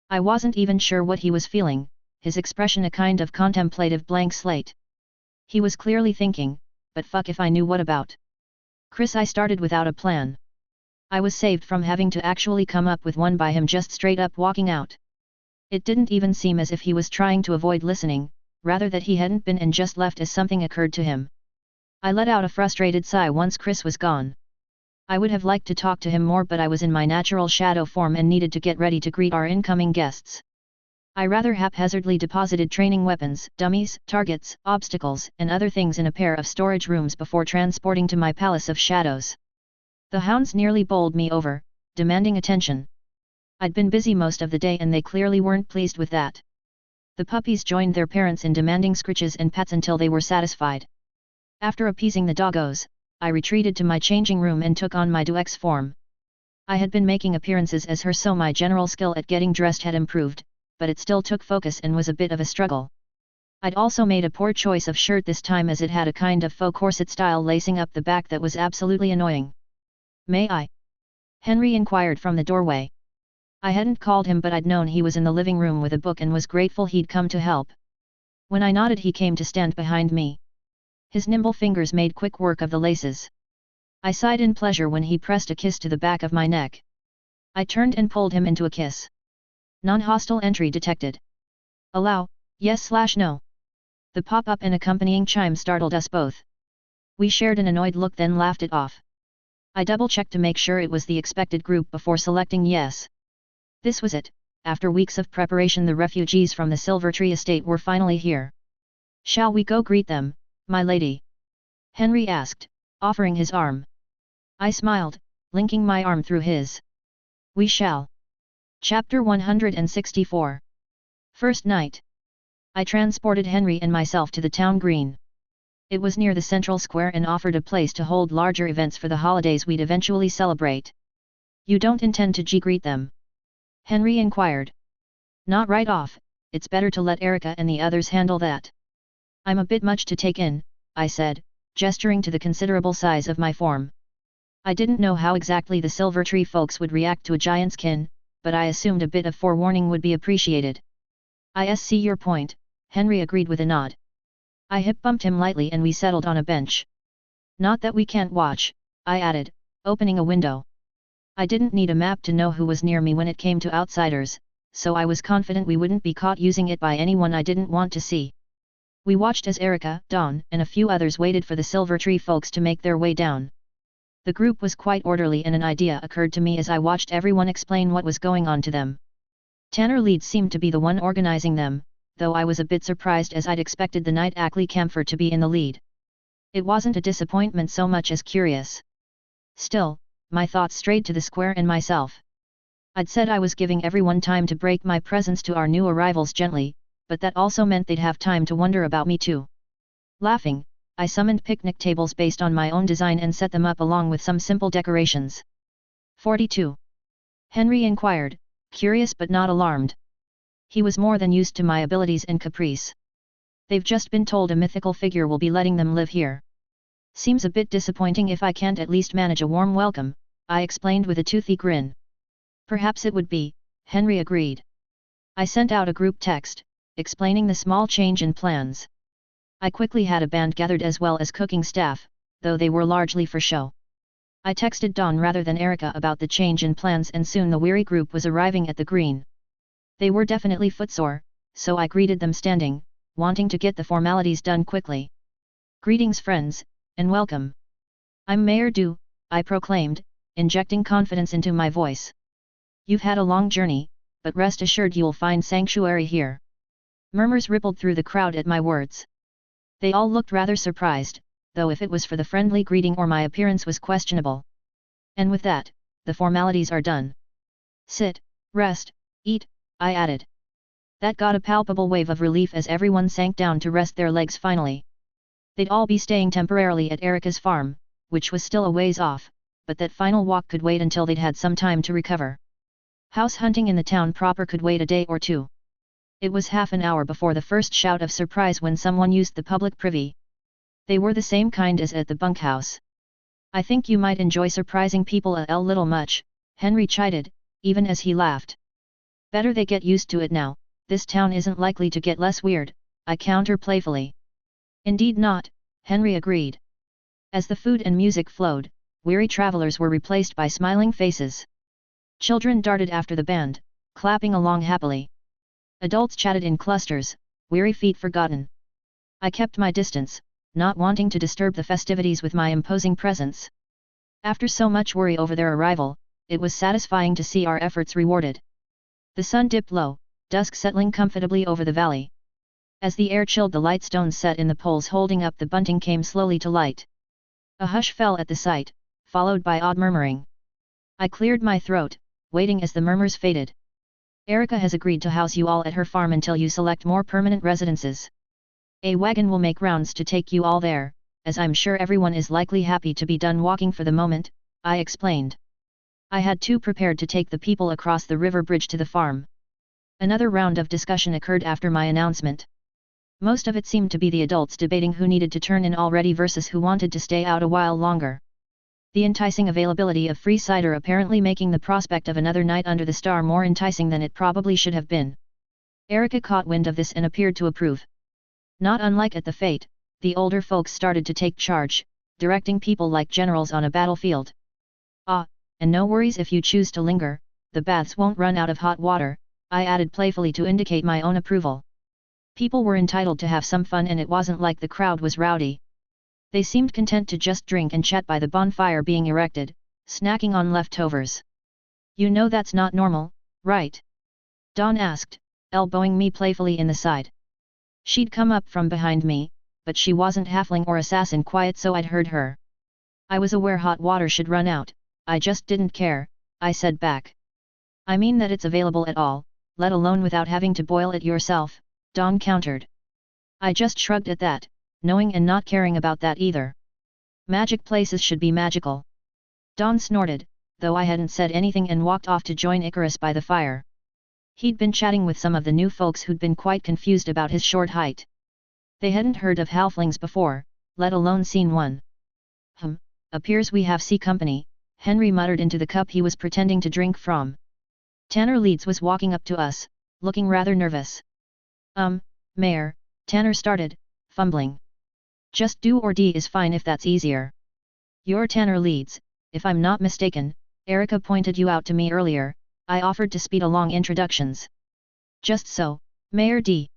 I wasn't even sure what he was feeling, his expression a kind of contemplative blank slate. He was clearly thinking, but fuck if I knew what about. "Chris," I started without a plan. I was saved from having to actually come up with one by him just straight up walking out. It didn't even seem as if he was trying to avoid listening, rather that he hadn't been and just left as something occurred to him. I let out a frustrated sigh once Chris was gone. I would have liked to talk to him more, but I was in my natural shadow form and needed to get ready to greet our incoming guests. I rather haphazardly deposited training weapons, dummies, targets, obstacles, and other things in a pair of storage rooms before transporting to my palace of shadows. The hounds nearly bowled me over, demanding attention. I'd been busy most of the day and they clearly weren't pleased with that. The puppies joined their parents in demanding scritches and pats until they were satisfied. After appeasing the doggos, I retreated to my changing room and took on my Duex form. I had been making appearances as her, so my general skill at getting dressed had improved, but it still took focus and was a bit of a struggle. I'd also made a poor choice of shirt this time, as it had a kind of faux corset style lacing up the back that was absolutely annoying. "May I?" Henry inquired from the doorway. I hadn't called him, but I'd known he was in the living room with a book and was grateful he'd come to help. When I nodded, he came to stand behind me. His nimble fingers made quick work of the laces. I sighed in pleasure when he pressed a kiss to the back of my neck. I turned and pulled him into a kiss. Non-hostile entry detected. Allow, yes/no. The pop-up and accompanying chime startled us both. We shared an annoyed look, then laughed it off. I double-checked to make sure it was the expected group before selecting yes. This was it. After weeks of preparation, the refugees from the Silvertree estate were finally here. "Shall we go greet them, my lady?" Henry asked, offering his arm. I smiled, linking my arm through his. "We shall." Chapter 164. First night. I transported Henry and myself to the town green. It was near the central square and offered a place to hold larger events for the holidays we'd eventually celebrate. "You don't intend to greet them?" Henry inquired. "Not right off, it's better to let Erica and the others handle that." "I'm a bit much to take in," I said, gesturing to the considerable size of my form. I didn't know how exactly the Silvertree folks would react to a giant's kin, but I assumed a bit of forewarning would be appreciated. "I see your point," Henry agreed with a nod. I hip-bumped him lightly and we settled on a bench. "Not that we can't watch," I added, opening a window. I didn't need a map to know who was near me when it came to outsiders, so I was confident we wouldn't be caught using it by anyone I didn't want to see. We watched as Erica, Dawn, and a few others waited for the Silvertree folks to make their way down. The group was quite orderly and an idea occurred to me as I watched everyone explain what was going on to them. Tanner Leeds seemed to be the one organizing them, though I was a bit surprised as I'd expected the Knight Ackley Camphor to be in the lead. It wasn't a disappointment so much as curious. Still, my thoughts strayed to the square and myself. I'd said I was giving everyone time to break my presence to our new arrivals gently, but that also meant they'd have time to wonder about me too. Laughing, I summoned picnic tables based on my own design and set them up along with some simple decorations. 42. Henry inquired, curious but not alarmed. He was more than used to my abilities and caprice. "They've just been told a mythical figure will be letting them live here. Seems a bit disappointing if I can't at least manage a warm welcome," I explained with a toothy grin. "Perhaps it would be," Henry agreed. I sent out a group text, explaining the small change in plans. I quickly had a band gathered as well as cooking staff, though they were largely for show. I texted Dawn rather than Erica about the change in plans and soon the weary group was arriving at the green. They were definitely footsore, so I greeted them standing, wanting to get the formalities done quickly. "Greetings friends, and welcome. I'm Mayor Du," I proclaimed, injecting confidence into my voice. "You've had a long journey, but rest assured you'll find sanctuary here." Murmurs rippled through the crowd at my words. They all looked rather surprised, though if it was for the friendly greeting or my appearance was questionable. "And with that, the formalities are done. Sit, rest, eat," I added. That got a palpable wave of relief as everyone sank down to rest their legs finally. They'd all be staying temporarily at Erica's farm, which was still a ways off, but that final walk could wait until they'd had some time to recover. House hunting in the town proper could wait a day or two. It was half an hour before the first shout of surprise when someone used the public privy. They were the same kind as at the bunkhouse. "I think you might enjoy surprising people a little much," Henry chided, even as he laughed. "Better they get used to it now, this town isn't likely to get less weird," I counter playfully. "Indeed not," Henry agreed. As the food and music flowed, weary travelers were replaced by smiling faces. Children darted after the band, clapping along happily. Adults chatted in clusters, weary feet forgotten. I kept my distance, not wanting to disturb the festivities with my imposing presence. After so much worry over their arrival, it was satisfying to see our efforts rewarded. The sun dipped low, dusk settling comfortably over the valley. As the air chilled, the light stones set in the poles holding up the bunting came slowly to light. A hush fell at the sight, followed by odd murmuring. I cleared my throat, waiting as the murmurs faded. Erica has agreed to house you all at her farm until you select more permanent residences. A wagon will make rounds to take you all there, as I'm sure everyone is likely happy to be done walking for the moment, I explained. I had prepared to take the people across the river bridge to the farm. Another round of discussion occurred after my announcement. Most of it seemed to be the adults debating who needed to turn in already versus who wanted to stay out a while longer. The enticing availability of free cider apparently making the prospect of another night under the star more enticing than it probably should have been. Erica caught wind of this and appeared to approve. Not unlike at the fete, the older folks started to take charge, directing people like generals on a battlefield. Ah, and no worries if you choose to linger, the baths won't run out of hot water, I added playfully to indicate my own approval. People were entitled to have some fun and it wasn't like the crowd was rowdy. They seemed content to just drink and chat by the bonfire being erected, snacking on leftovers. You know that's not normal, right? Dawn asked, elbowing me playfully in the side. She'd come up from behind me, but she wasn't halfling or assassin quiet so I'd heard her. I was aware hot water should run out, I just didn't care, I said back. I mean that it's available at all, let alone without having to boil it yourself, Dawn countered. I just shrugged at that, knowing and not caring about that either. Magic places should be magical. Dawn snorted, though I hadn't said anything and walked off to join Icarus by the fire. He'd been chatting with some of the new folks who'd been quite confused about his short height. They hadn't heard of halflings before, let alone seen one. Appears we have company, Henry muttered into the cup he was pretending to drink from. Tanner Leeds was walking up to us, looking rather nervous. Mayor, Tanner started, fumbling. Just do or D is fine if that's easier. You're Tanner Leeds, if I'm not mistaken, Erica pointed you out to me earlier, I offered to speed along introductions. Just so, Mayor D.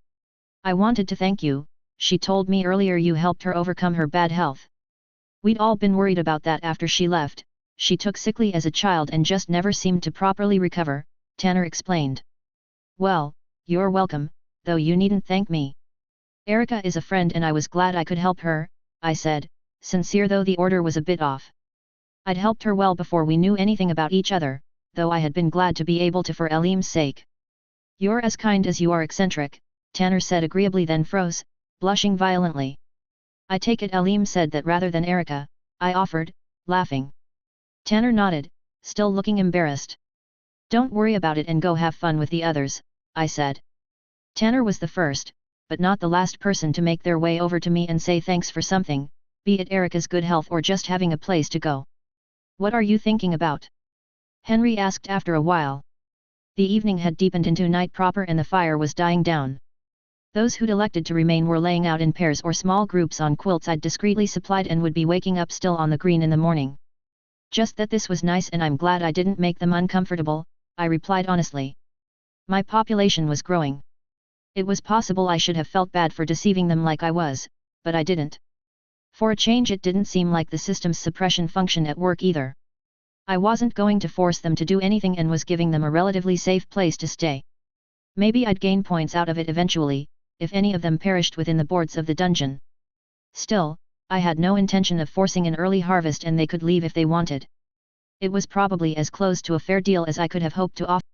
I wanted to thank you, she told me earlier you helped her overcome her bad health. We'd all been worried about that after she left, she took sickly as a child and just never seemed to properly recover, Tanner explained. Well, you're welcome, though you needn't thank me. Erica is a friend and I was glad I could help her, I said, sincere though the order was a bit off. I'd helped her well before we knew anything about each other, though I had been glad to be able to for Elim's sake. You're as kind as you are eccentric, Tanner said agreeably then froze, blushing violently. I take it Elim said that rather than Erica, I offered, laughing. Tanner nodded, still looking embarrassed. Don't worry about it and go have fun with the others, I said. Tanner was the first, but not the last person to make their way over to me and say thanks for something, be it Erica's good health or just having a place to go. What are you thinking about? Henry asked after a while. The evening had deepened into night proper and the fire was dying down. Those who'd elected to remain were laying out in pairs or small groups on quilts I'd discreetly supplied and would be waking up still on the green in the morning. Just that this was nice and I'm glad I didn't make them uncomfortable, I replied honestly. My population was growing. It was possible I should have felt bad for deceiving them like I was, but I didn't. For a change it didn't seem like the system's suppression function at work either. I wasn't going to force them to do anything and was giving them a relatively safe place to stay. Maybe I'd gain points out of it eventually, if any of them perished within the boards of the dungeon. Still, I had no intention of forcing an early harvest and they could leave if they wanted. It was probably as close to a fair deal as I could have hoped to offer.